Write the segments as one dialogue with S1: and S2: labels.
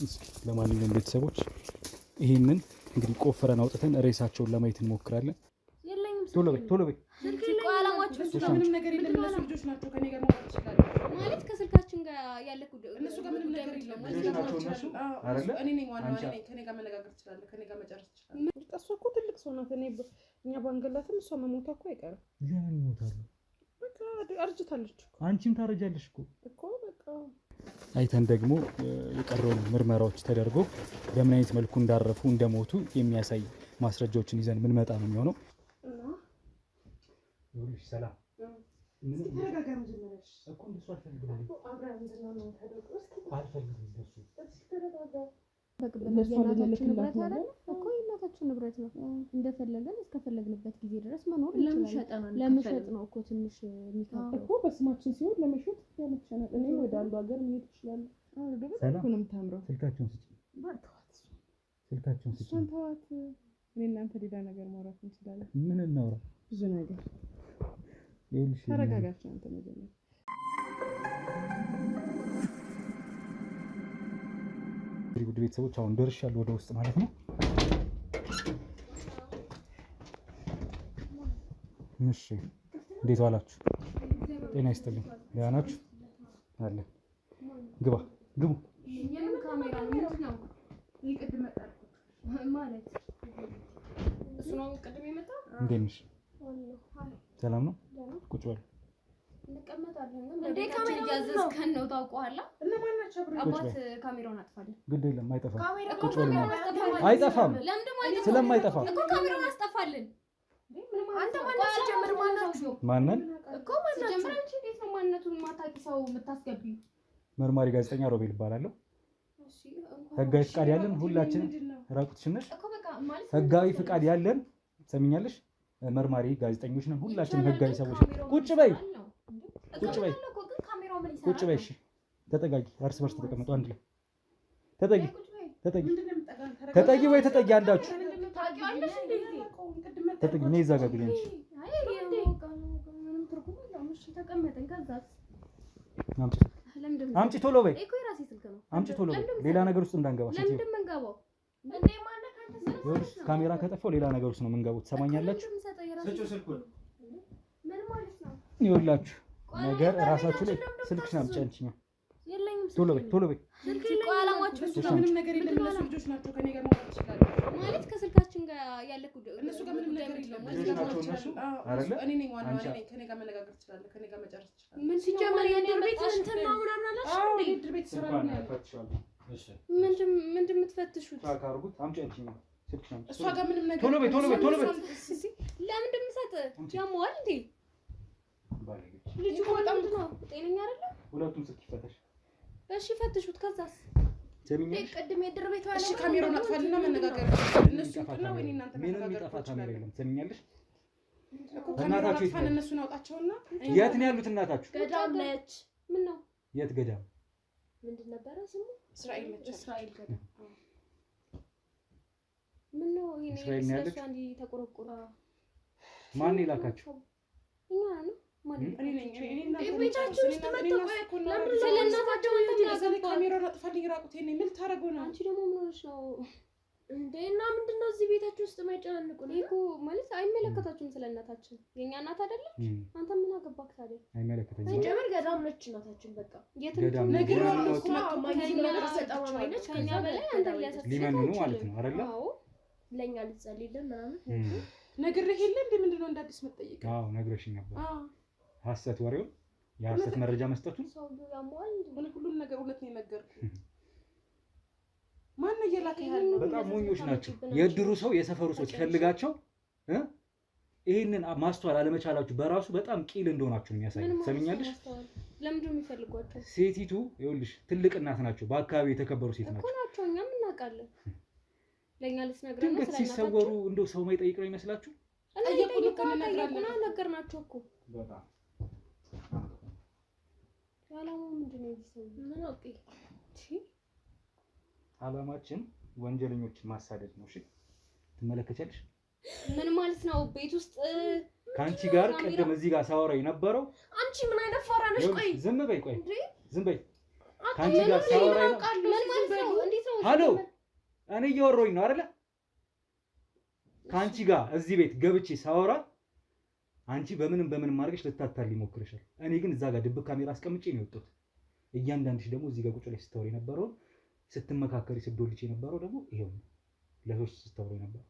S1: እስኪ ለማንኛውም ቤተሰቦች ይሄንን እንግዲህ ቆፍረን አውጥተን ሬሳቸውን ለማየት እንሞክራለን። ቶሎ በይ
S2: ምንም ነገር የለም። እነሱ ልጆች ናቸው ከኔ ጋር ማውራት ይችላል
S3: ማለት ከስልካችን ጋር ያለ
S2: እነሱ ጋር ምንም ነገር የለም። እኔ ነኝ ዋናው እኔ ነኝ። ከኔ ጋር መነጋገር ትችላለህ፣ ከኔ ጋር መጨረስ ትችላለህ። እሷ እኮ ትልቅ ሰው ናት። እኛ ባንገላትም እሷ መሞቷ እኮ አይቀርም።
S1: ለምን ይሞታሉ?
S2: በቃ አርጅታለች እኮ።
S1: አንቺም ታረጃለሽ
S2: እኮ በቃ
S1: አይተን ደግሞ የቀረውን ምርመራዎች ተደርጎ በምን አይነት መልኩ እንዳረፉ እንደሞቱ የሚያሳይ ማስረጃዎችን ይዘን ምን መጣ ነው የሚሆነው። ይኸውልሽ ሰላም
S2: ተረጋጋ። መጀመሪያሽ
S1: እኮ እንደሱ አልፈልግም እኮ
S2: አብረን እንድንሆን ታደርገው። እስኪ
S1: አልፈልግም እንደሱ
S2: ተረጋጋ።
S3: የእናታችን ንብረት አይደል እኮ የእናታችን ንብረት ነው። እንደፈለገን እስከፈለግንበት ጊዜ ድረስ መኖር ይችላል። ለመሸጥ ነው እኮ ትንሽ የሚከብደው
S2: እኮ በስማችን ሲሆን ለመሸጥ ያመቸናል። እኔ ወደ አንዱ ሀገር መሄድ ይችላል።
S1: ሰላም ስልካቸውን ስጪ። ስልካቸውን ስጪ።
S2: እሷን ተዋት። እኔ እናንተ ሌላ ነገር ማውራት እንችላለን።
S1: ምን እናውራ?
S2: ብዙ ነገር
S1: ይኸውልሽ
S2: ተረጋጋችሁ አንተ መጀመሪያ
S1: ውድ ቤተሰቦች አሁን ደርሻለሁ ወደ ውስጥ ማለት ነው። እሺ እንዴት ዋላችሁ? ጤና ይስጥልኝ። ደህና ናችሁ? አለ ግቡ።
S3: የምን ካሜራ ነው? ምንድን ነው?
S2: ይቅድም መጣልኩ
S3: ማለት እሱ ነው ቅድም የመጣው።
S1: እንዴት ነሽ? ሰላም ነው? ቁጭ በል።
S3: እንቀመጣለን። እንዴ ካሜራ እያዘዝከን ነው ታውቀዋለህ?
S2: እነማን ናቸው?
S3: አባት ካሜራውን አጥፋልኝ።
S1: ግድ የለም አይጠፋም።
S3: ቁጭ በል።
S1: አይጠፋም።
S3: ስለማይጠፋ እኮ ካሜራውን አስጠፋልን። አንተ ማነው ሲጀምር?
S1: ማንን
S3: እኮ ማነው ሲጀምር? አንቺ እንዴት ነው ማንነቱን ማታውቂ ሰው የምታስገቢው?
S1: መርማሪ ጋዜጠኛ ሮቤል እባላለሁ። ህጋዊ ፍቃድ ያለን ሁላችንም ራቁትሽን ነሽ። ህጋዊ ፍቃድ ያለን ሰሚኛለሽ? መርማሪ ጋዜጠኞች ነን ሁላችንም ህጋዊ ሰዎች። ቁጭ በይ ቁጭ በይ ቁጭ በይ። እሺ ተጠጋጊ። እርስ በርስ ተቀመጡ አንድ ላይ ተጠጊ ተጠጊ ተጠጊ ወይ ተጠጊ አንዳችሁ ተጠጊ። ነይ እዛ ጋር ግቢ አንቺ። አምጪ ቶሎ በይ አምጪ ቶሎ በይ። ሌላ ነገር ውስጥ እንዳንገባ ካሜራ ከጠፋው ሌላ ነገር ውስጥ ነው የምንገቡት። ትሰማኛላችሁ? ይኸውላችሁ ነገር ራሳችሁ ላይ ስልክሽን አምጪ አንቺ። ቶሎ በይ ቶሎ በይ።
S2: ምንም ነገር የለም። እነሱ ልጆች ናቸው ከኔ ጋር ማውራት ይችላል
S3: ማለት ከስልካችን ጋር ያለ
S2: እነሱ ጋር ምንም ነገር የለም። እኔ ነኝ ዋናው እኔ ነኝ። ከኔ ጋር መነጋገር ትችላለህ፣ ከኔ ጋር መጨረስ ትችላለህ።
S3: ምን ሲጀመር የድር ቤት እንትን ነው ምናምን አላችሁ እንዴ?
S2: የድር ቤት ስራ ነው ያለው።
S1: እሺ
S3: ምንድን የምትፈትሹት?
S1: ታካርጉት አምጪ አንቺ ነው ስልክሽን አምጪ።
S2: እሷ ጋር ምንም ነገር
S1: ቶሎ በይ ቶሎ በይ ቶሎ በይ።
S3: ለምን እንደምሰጥ ያሟል እንዴ? ልጅ በጣም ነው ጤነኛ አይደለ?
S1: ሁለቱም ስልክ ይፈተሽ።
S3: እሺ ፈትሹት። ከዛስ
S1: ሰሚኛሽ?
S3: ቅድም የድር ቤት ዋለ።
S2: እሺ ካሜራውን አጥፋልና መነጋገር እነሱ ጥና ወይ እናንተ መነጋገር
S1: ካሜራ ሰሚኛለሽ?
S2: እኮ ካሜራውን አጥፋን እነሱን አውጣቸውና።
S1: የት ነው ያሉት እናታችሁ?
S3: ገዳም ነች። ምን ነው?
S1: የት ገዳም?
S3: ምንድን ነበረ ስሙ?
S2: እስራኤል ነች።
S3: እስራኤል ገዳም። ምን ነው ይሄ ስለሷ እንዲ ተቆረቆረ?
S1: ማን ይላካችሁ?
S3: እኛ ነው ማን?
S2: እኔ ነኝ። እኔና
S3: ቤታችሁ ውስጥ መጥተው ለምን ስለናታቸው
S2: እንትን ካሜራውን አጥፋልኝ። ራቁቴን ነኝ። ምን ታረጉ ነው?
S3: አንቺ ደግሞ ምን ሆነሽ ነው እንዴ? እና ምንድነው እዚህ ቤታችሁ ውስጥ ማይጨናንቁ ነው እኮ ማለት አይመለከታችሁም። ስለናታችን የኛ እናት አይደለች? አንተ ምን አገባክ ታዲያ?
S1: አይመለከተኝም።
S3: እንጀምር ገዳም ነች እናታችን። በቃ
S1: ገዳም
S2: ነገር ነው
S3: እኮ ማግኘት ሰጣው ማለት ከኛ በላይ አንተ ሊያሳስብ
S1: ሊመኑ ማለት ነው አይደለ?
S3: አዎ ለኛ ልጸልይልን ምናምን
S2: ነግሬህ የለ እንዴ? ምንድነው እንደ አዲስ መጠየቅ?
S1: አዎ ነግረሽኝ ነበር። ሐሰት ወሬው የሐሰት መረጃ መስጠቱን
S3: ሰው ያሟል
S2: እንዴ? ሁሉን ነገር እውነት ነው የነገርኩህ። ማን እየላከህ ያለው?
S1: በጣም ሞኞች ናቸው። የድሩ ሰው የሰፈሩ ሰው ሲፈልጋቸው ይሄንን ማስተዋል አለመቻላችሁ በራሱ በጣም ቂል እንደሆናችሁ የሚያሳይ። ሰሚኛለሽ?
S3: ለምንድን ነው የሚፈልጓቸው?
S1: ሴቲቱ ይኸውልሽ ትልቅ እናት ናቸው። በአካባቢ የተከበሩ ሴት ናቸው
S3: እኮ ናቸው። እኛም እናውቃለን። ለኛ ልትነግረን ነው
S1: ስለናታቸው ሲሰወሩ እንደው ሰው ማይጠይቅ ነው ይመስላችሁ?
S2: ጠይቁን እኮ
S3: ነገርናቸው እኮ
S1: በጣም
S3: ያላማው ምንድነው? ይሰው ምን አውቄ
S1: አላማችን ወንጀለኞችን ማሳደድ ነው። እሺ ትመለከቻለሽ?
S3: ምን ማለት ነው? ቤት ውስጥ
S1: ካንቺ ጋር ቀደም እዚህ ጋር ሳወራ የነበረው
S3: አንቺ ምን አይነት ፋራ ነሽ? ቆይ
S1: ዝም በይ፣ ቆይ ዝም በይ። ካንቺ ጋር ሳወራ
S3: ምን ማለት ነው?
S1: ሃሎ እኔ እያወራሁኝ ነው አይደለ? ከአንቺ ጋር እዚህ ቤት ገብቼ ሳወራ አንቺ በምንም አድርገሽ ልታታልኝ ሞክረሻል። እኔ ግን እዛ ጋር ድብቅ ካሜራ አስቀምጬ ነው የወጣሁት። እያንዳንድሽ ደግሞ እዚህ ጋር ቁጭ ላይ ስታወሪ የነበረው ስትመካከሪ ስትዶልጪ የነበረው ደግሞ ይሄው ነው። ለሶስት ስታወሪ ነበር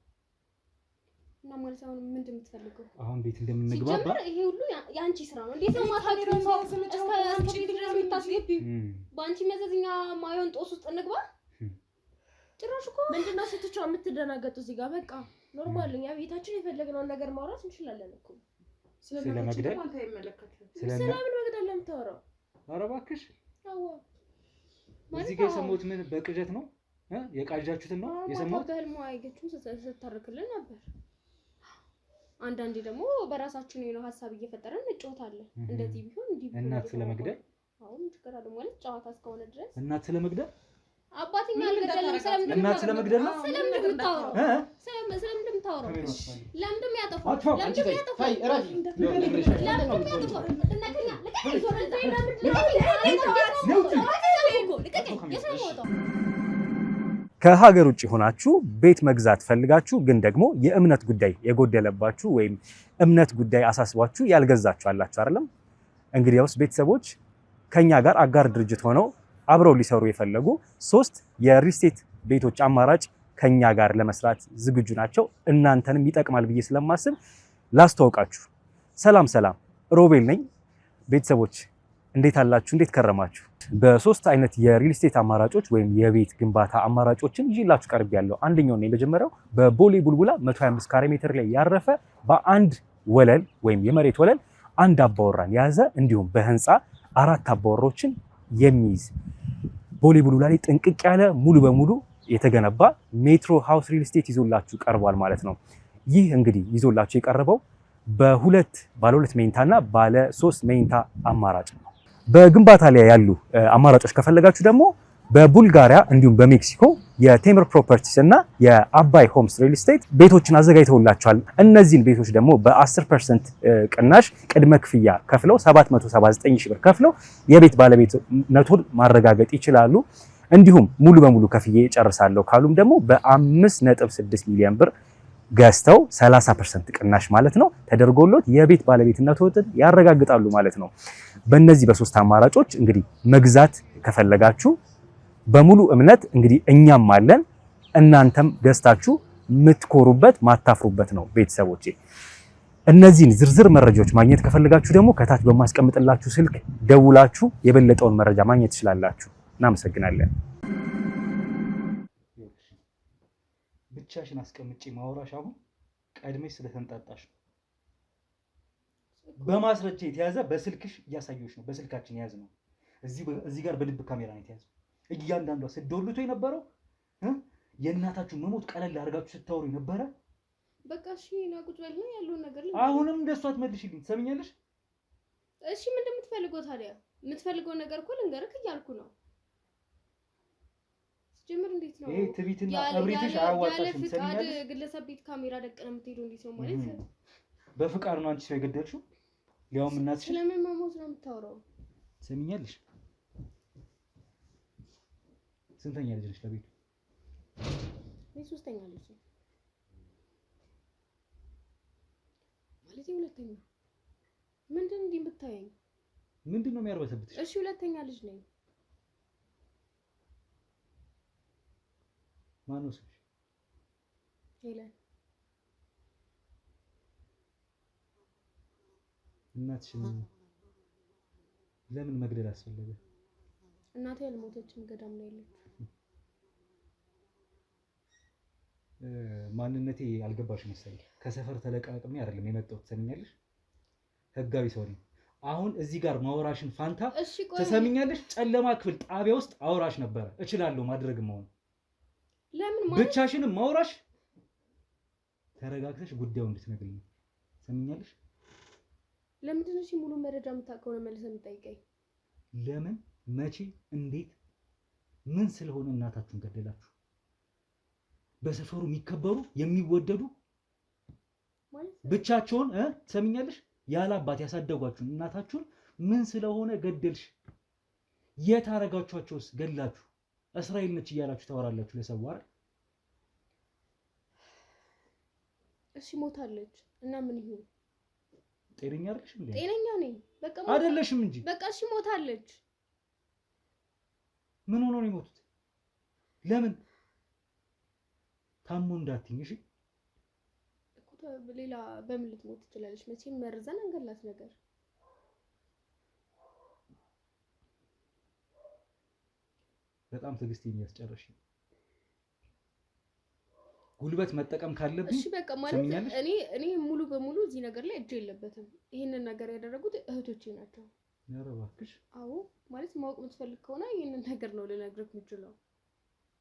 S3: እና ማለት አሁን ምንድን የምትፈልገው?
S1: አሁን ቤት እንደምንግባባ
S3: ይሄ ሁሉ የአንቺ ስራ ነው። እንዴት ነው ማታውቂው ሰው በአንቺ መዘዝኛ ማየውን ጦስ ውስጥ እንግባ? ጭራሽ እኮ
S4: ምንድነው ስትቻው የምትደናገጡ እዚህ ጋር? በቃ ኖርማል እኛ ቤታችን የፈለግነውን ነገር ማውራት እንችላለን እኮ።
S1: ስለመግደል
S2: አንተ አይመለከትም።
S4: ስለምን መግደል ለምታወራው?
S1: ኧረ እባክሽ
S4: አዎ
S1: እዚህ ጋር የሰማሁት ምን በቅዠት ነው? የቃዣችሁትን ነው የሰማሁት።
S3: በህልሟ አይገችም ስትተርክልን ነበር። አንዳንዴ ደግሞ በራሳችን የሆነ ሀሳብ እየፈጠረን እንጫወታለን። እንደዚህ ቢሆን እንዲህ ቢሆን
S1: እናት ስለመግደል
S3: አሁን ችግር አለ ማለት ጨዋታ እስከሆነ ድረስ
S1: እናት ስለመግደል
S3: አባትኛ አልገደለም። ስለምን
S1: እናት ስለመግደል ነው?
S3: ስለምን እንደምታወራው ስለምን እንደምታወራው ለምን ያጠፋው? ለምን ያጠፋው? አይ እራፊ
S1: ከሀገር ውጭ ሆናችሁ ቤት መግዛት ፈልጋችሁ ግን ደግሞ የእምነት ጉዳይ የጎደለባችሁ ወይም እምነት ጉዳይ አሳስቧችሁ ያልገዛችሁ አላችሁ አይደለም? እንግዲያውስ ቤተሰቦች ከኛ ጋር አጋር ድርጅት ሆነው አብረው ሊሰሩ የፈለጉ 3 የሪል ስቴት ቤቶች አማራጭ ከኛ ጋር ለመስራት ዝግጁ ናቸው። እናንተንም ይጠቅማል ብዬ ስለማስብ ላስተዋውቃችሁ። ሰላም ሮቤል ነኝ። ቤተሰቦች እንዴት አላችሁ? እንዴት ከረማችሁ? በ3 አይነት የሪል ስቴት አማራጮች ወይም የቤት ግንባታ አማራጮችን ይዤላችሁ ቀርቤያለሁ። አንደኛው ነው የመጀመሪያው በቦሌ ቡልቡላ 125 ካሬ ሜትር ላይ ያረፈ በአንድ ወለል ወይም የመሬት ወለል አንድ አባወራን የያዘ እንዲሁም በህንፃ 4 አባወሮችን የሚይዝ ቦሌ ቡልቡላ ላይ ጥንቅቅ ያለ ሙሉ በሙሉ የተገነባ ሜትሮ ሃውስ ሪል ስቴት ይዞላችሁ ቀርቧል ማለት ነው። ይህ እንግዲህ ይዞላችሁ የቀረበው ባለ 2 መኝታና ባለ 3 መኝታ አማራጭ ነው። በግንባታ ላይ ያሉ አማራጮች ከፈለጋችሁ ደግሞ በቡልጋሪያ እንዲሁም በሜክሲኮ የቴምር ፕሮፐርቲስ እና የአባይ ሆምስ ሪል ስቴት ቤቶችን አዘጋጅተውላቸዋል። እነዚህን ቤቶች ደግሞ በ10% ቅናሽ ቅድመ ክፍያ ከፍለው 779 ሺህ ብር ከፍለው የቤት ባለቤትነቱን ማረጋገጥ ይችላሉ። እንዲሁም ሙሉ በሙሉ ከፍዬ ጨርሳለሁ ካሉም ደግሞ በ5.6 ሚሊዮን ብር ገዝተው 30% ቅናሽ ማለት ነው ተደርጎሎት የቤት ባለቤትነቱን ያረጋግጣሉ ማለት ነው። በእነዚህ በ3 አማራጮች እንግዲህ መግዛት ከፈለጋችሁ በሙሉ እምነት እንግዲህ እኛም አለን፣ እናንተም ገዝታችሁ የምትኮሩበት ማታፍሩበት ነው። ቤተሰቦቼ እነዚህን ዝርዝር መረጃዎች ማግኘት ከፈለጋችሁ ደግሞ ከታች በማስቀምጥላችሁ ስልክ ደውላችሁ የበለጠውን መረጃ ማግኘት ትችላላችሁ። እናመሰግናለን። ብቻሽን አስቀምጬ ማውራሽ አሁን ቀድሜሽ ስለተንጣጣሽ ነው። በማስረጃ የተያዘ በስልክሽ እያሳየሁሽ ነው። በስልካችን የያዝ ነው። እዚህ ጋር በልብ ካሜራ ነው የተያዘው። እያንዳንዷ ስትደውሉት የነበረው የእናታችሁ መሞት ቀለል አድርጋችሁ ስታወሩ ነበረ።
S3: በቃ እሺ ና ቁጭ በል ነው ያለውን ነገር
S1: አሁንም እንደሷ አትመልሽልኝ። ትሰሚኛለሽ?
S3: እሺ ምን እንደምትፈልገው ታዲያ? የምትፈልገው ነገር እኮ ልንገርህ እያልኩ ነው። ጀምር እንዴት ነው?
S1: ይሄ ትቢትና እብሪትሽ አያዋጣሽም። ትሰሚኛለሽ?
S3: ግለሰብ ቤት ካሜራ ደቀነ የምትሄደው እንዴት ነው ማለት?
S1: በፍቃድ ነው አንቺ ሰው የገደልሽው? ሊያውም እናትሽ
S3: ስለምን መሞት ነው የምታወራው?
S1: ትሰሚኛለሽ? ስንተኛ ልጅ ነሽ ለቤቱ?
S3: እኔ 3ኛ ልጅ ነኝ። ማለት 2ኛ። ምንድን እንዲህ የምታየኝ?
S1: ምንድን ነው የሚያርበተብትሽ?
S3: እሺ 2ኛ ልጅ ነኝ።
S1: ማን ነው ስምሽ?
S3: ሄለን።
S1: እናትሽን ለምን መግደል አስፈለገ?
S3: እናቴ አልሞተችም፣ ገዳም ነው ያለችው።
S1: ማንነቴ አልገባሽ መሰለኝ። ከሰፈር ተለቃቅሜ አይደለም የመጣሁት። ትሰሚኛለሽ? ህጋዊ ሰው ነኝ። አሁን እዚህ ጋር ማውራሽን ፋንታ ትሰሚኛለሽ? ጨለማ ክፍል ጣቢያ ውስጥ አውራሽ ነበረ። እችላለሁ ማድረግ መሆን
S3: ለምን ማለት
S1: ብቻሽንም ማውራሽ ተረጋግተሽ ጉዳዩ እንድትነግሪኝ። ትሰሚኛለሽ?
S3: ለምንድን ነው ሙሉ መረጃ የምታውቀው ነው መልሰህ የምጠይቀኝ?
S1: ለምን፣ መቼ፣ እንዴት፣ ምን ስለሆነ እናታችሁን ገደላችሁ? በሰፈሩ የሚከበሩ የሚወደዱ
S3: ማለት
S1: ብቻቸውን ትሰሚኛለሽ? ያለ አባት ያሳደጓችሁን እናታችሁን ምን ስለሆነ ገደልሽ? የት አረጋችኋቸውስ ገላችሁ? እስራኤል ነች እያላችሁ ታወራላችሁ ለሰው አይደል?
S3: እሺ ሞታለች እና ምን ይሁን?
S1: ጤነኛ አይደለሽ እንዴ?
S3: ጤነኛ ነኝ። በቃ
S1: አይደለሽም እንጂ
S3: በቃ እሺ ሞታለች።
S1: ምን ሆኖ ነው የሞቱት? ለምን ታሞ እንዳትኝ። እሺ
S3: እኮ ሌላ በምን ልትሞት ትችላለች? መቼም መርዘን አንገላት ነገር
S1: በጣም ትዕግስቴን እያስጨረሽ ነው። ጉልበት መጠቀም ካለብኝ
S3: እሺ በቃ ማለት እኔ ሙሉ በሙሉ እዚህ ነገር ላይ እጅ የለበትም። ይሄንን ነገር ያደረጉት እህቶቼ ናቸው።
S1: ኧረ እባክሽ።
S3: አዎ ማለት ማወቅ የምትፈልግ ከሆነ ይሄንን ነገር ነው ልነግርህ የምችለው።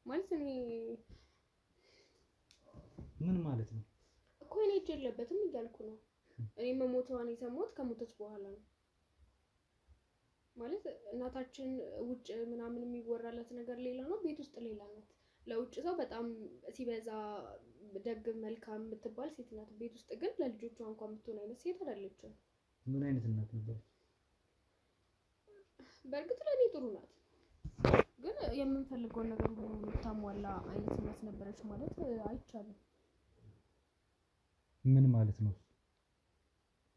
S3: ማለት እኔ
S1: ምን ማለት ነው
S3: እኮ እኔ እጅ የለበትም እያልኩ ነው። እኔ መሞቷን የሰማሁት ከሞተች በኋላ ነው። ማለት እናታችን ውጭ ምናምን የሚወራላት ነገር ሌላ ነው፣ ቤት ውስጥ ሌላ ናት። ለውጭ ሰው በጣም ሲበዛ ደግ መልካም የምትባል ሴት ናት። ቤት ውስጥ ግን ለልጆቿ እንኳን የምትሆን አይነት ሴት አይደለችም።
S1: ምን አይነት እናት ነበር?
S3: በእርግጥ ለእኔ ጥሩ ናት፣ ግን የምንፈልገውን ነገር ሁሉ የምታሟላ አይነት እናት ነበረች ማለት አይቻልም።
S1: ምን ማለት ነው?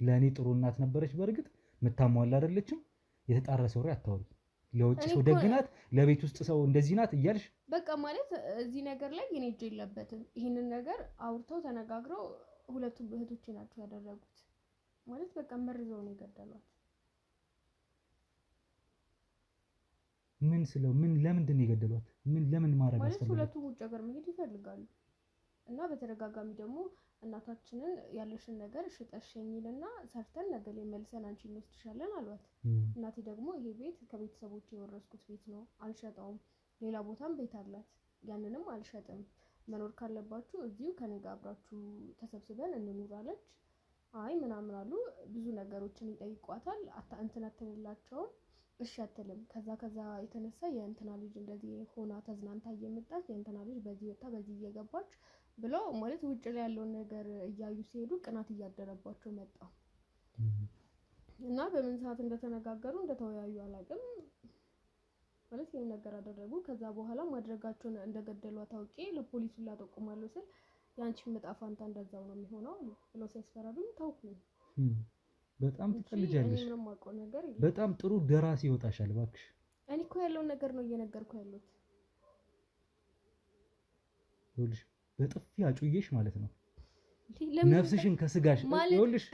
S1: ለእኔ ጥሩ እናት ነበረች፣ በእርግጥ የምታሟላ አይደለችም። የተጣረሰ ወሬ አታወሪ። ለውጭ ሰው ደግ ናት፣ ለቤት ውስጥ ሰው እንደዚህ ናት እያልሽ
S3: በቃ ማለት እዚህ ነገር ላይ የኔ እጅ የለበትም። ይሄንን ነገር አውርተው ተነጋግረው ሁለቱም እህቶቼ ናቸው ያደረጉት። ማለት በቃ መርዘው ነው የገደሏት።
S1: ለምንድን ነው የገደሏት? ለምን ማድረግ
S3: ማለት
S1: አስፈለገ?
S3: ሁለቱም ውጭ ሀገር መሄድ ይፈልጋሉ እና በተደጋጋሚ ደግሞ እናታችንን ያለሽን ነገር ሽጠሽኝልና ሰርተን ነገ ላይ መልሰን አንቺ እንወስድሻለን አሏት። እናቴ ደግሞ ይሄ ቤት ከቤተሰቦቼ የወረስኩት ቤት ነው፣ አልሸጠውም። ሌላ ቦታም ቤት አላት፣ ያንንም አልሸጥም። መኖር ካለባችሁ እዚሁ ከኔ ጋር አብራችሁ ተሰብስበን እንኑር አለች። አይ ምናምን አሉ። ብዙ ነገሮችን ይጠይቋታል። እንትን አትልላቸውም፣ እሺ አትልም። ከዛ የተነሳ የእንትና ልጅ እንደዚህ ሆና ተዝናንታ እየመጣች የእንትና ልጅ በዚህ ወጣ በዚህ እየገባች ብለው ማለት ውጭ ላይ ያለውን ነገር እያዩ ሲሄዱ ቅናት እያደረባቸው መጣ እና በምን ሰዓት እንደተነጋገሩ እንደተወያዩ አላውቅም። ማለት ይሄን ነገር አደረጉ። ከዛ በኋላ ማድረጋቸውን እንደገደሏት አውቄ ለፖሊሱ ላጠቁማለሁ ስል ያንቺ ዕጣ ፈንታ እንደዛው ነው የሚሆነው ብለው ሲያስፈራሩኝ ታውኩኝ።
S1: በጣም ትቀልጃለሽ። በጣም ጥሩ ደራሲ ይወጣሻል እባክሽ።
S3: እኔ እኮ ያለውን ነገር ነው እየነገርኩ ያለሁት።
S1: ይኸውልሽ በጥፊ አጩዬሽ ማለት ነው ነፍስሽን ከስጋሽ። ይኸውልሽ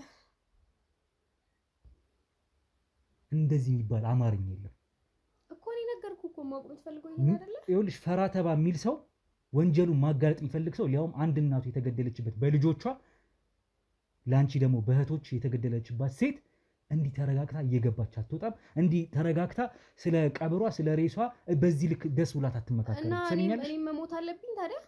S1: እንደዚህ የሚባል አማርኛ የለም
S3: እኮ እኔ ነገርኩ እኮ ማወቅ የምትፈልገው ይሄን አይደለ?
S1: ይኸውልሽ ፈራ ተባ የሚል ሰው ወንጀሉን ማጋለጥ የሚፈልግ ሰው ሊያውም አንድ እናቱ የተገደለችበት በልጆቿ ላንቺ ደግሞ በእህቶች የተገደለችባት ሴት እንዲህ ተረጋግታ እየገባች አትወጣም። እንዲህ ተረጋግታ ስለ ቀብሯ ስለ ሬሷ በዚህ ልክ ደስ ብላት አትመካከልም። ሰሚኛለሽ?
S3: እኔ መሞት አለብኝ ታዲያ?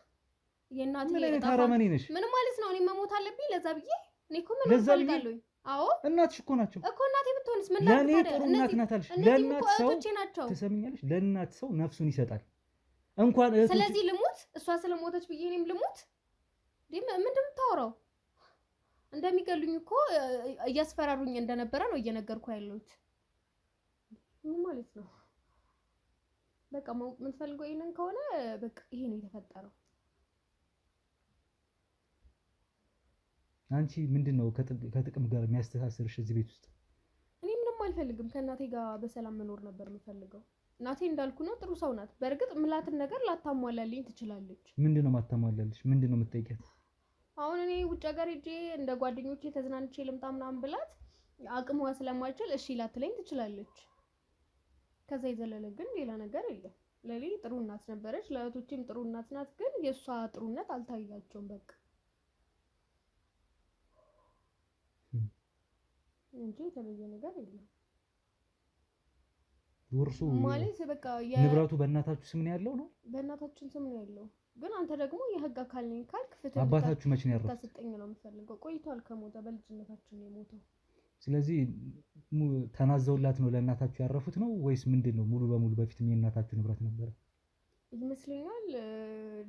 S3: የእናቴ
S1: ምን አይነት አረመኔ ነሽ?
S3: ምን ማለት ነው? እኔ መሞት አለብኝ ለዛ ብዬ? እኔ እኮ ምን ፈልጋለሁ? አዎ
S1: እናትሽ እኮ ናቸው
S3: እኮ። እናቴ ብትሆንስ ምን
S1: ለኔ ጥሩ እናት ናት አልሽ። ለእናት ሰው ትሰሚኛለሽ? ለእናት ሰው ነፍሱን ይሰጣል እንኳን እህቶች።
S3: ስለዚህ ልሙት? እሷ ስለሞተች ብዬ እኔም ልሙት? ምንድን ነው የምታወራው? እንደሚገሉኝ እኮ እያስፈራሩኝ እንደነበረ ነው እየነገርኩ ያለሁት። ምን ማለት ነው? በቃ ምን ፈልገው ይሄንን ከሆነ በቃ ይሄ ነው የተፈጠረው።
S1: አንቺ ምንድነው ከጥቅም ጋር የሚያስተሳስርሽ እዚህ ቤት ውስጥ?
S3: እኔ ምንም አልፈልግም። ከእናቴ ጋር በሰላም መኖር ነበር የምፈልገው። እናቴ እንዳልኩ ነው ጥሩ ሰው ናት። በእርግጥ ምላትን ነገር ላታሟላልኝ ትችላለች።
S1: ምንድነው ማታሟላልሽ? ምንድነው የምትጠይቂያት?
S3: አሁን እኔ ውጭ ሀገር ሄጄ እንደ ጓደኞቼ ተዝናንቼ ልምጣ ምናምን ብላት አቅሟ ስለማይችል እሺ ላትለኝ ትችላለች። ከዛ የዘለለ ግን ሌላ ነገር የለም። ለኔ ጥሩ እናት ነበረች፣ ለእህቶቼም ጥሩ እናት ናት። ግን የእሷ ጥሩነት አልታያቸውም በቃ እንጂ የተለየ ነገር የለም።
S1: ውርሱ
S3: ማለት በቃ
S1: ንብረቱ በእናታችሁ ስም ነው ያለው ነው?
S3: በእናታችን ስም ነው ያለው። ግን አንተ ደግሞ የህግ አካል ነኝ ካልክ ፍትህ
S1: አባታችሁ መቼ ነው ያረፈው?
S3: ታስጠኝ ነው የምፈልገው። ቆይቷል ከሞተ፣ በልጅነታችን ነው የሞተው።
S1: ስለዚህ ተናዘውላት ነው ለእናታችሁ ያረፉት ነው ወይስ ምንድነው? ሙሉ በሙሉ በፊትም የእናታችሁ ንብረት ነበር
S3: ይመስለኛል።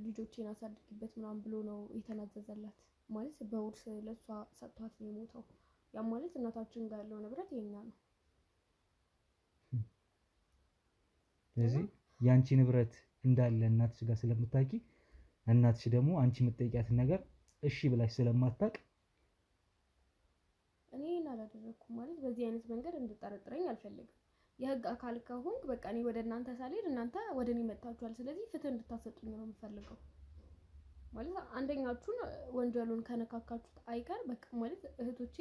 S3: ልጆቼን አሳድግበት ምናምን ብሎ ነው የተናዘዘላት። ማለት በውርስ ለሷ ሰጥቷት ነው የሞተው። ያ ማለት እናታችን ጋር ያለው ንብረት የኛ ነው።
S1: ስለዚህ ያንቺ ንብረት እንዳለ እናትሽ ጋር ስለምታውቂ እናትሽ ደግሞ አንቺ የምትጠይቂያትን ነገር እሺ ብላሽ ስለማታውቅ
S3: እኔን አላደረኩም ማለት በዚህ አይነት መንገድ እንድጠረጥረኝ አልፈልግም። የህግ አካል ከሆንክ በቃ እኔ ወደ እናንተ ሳልሄድ እናንተ ወደ እኔ መጣችኋል። ስለዚህ ፍትህ እንድታሰጡኝ ነው የምፈልገው። ማለት አንደኛችሁን ወንጀሉን ከነካካችሁት አይቀር በቃ ማለት እህቶቼ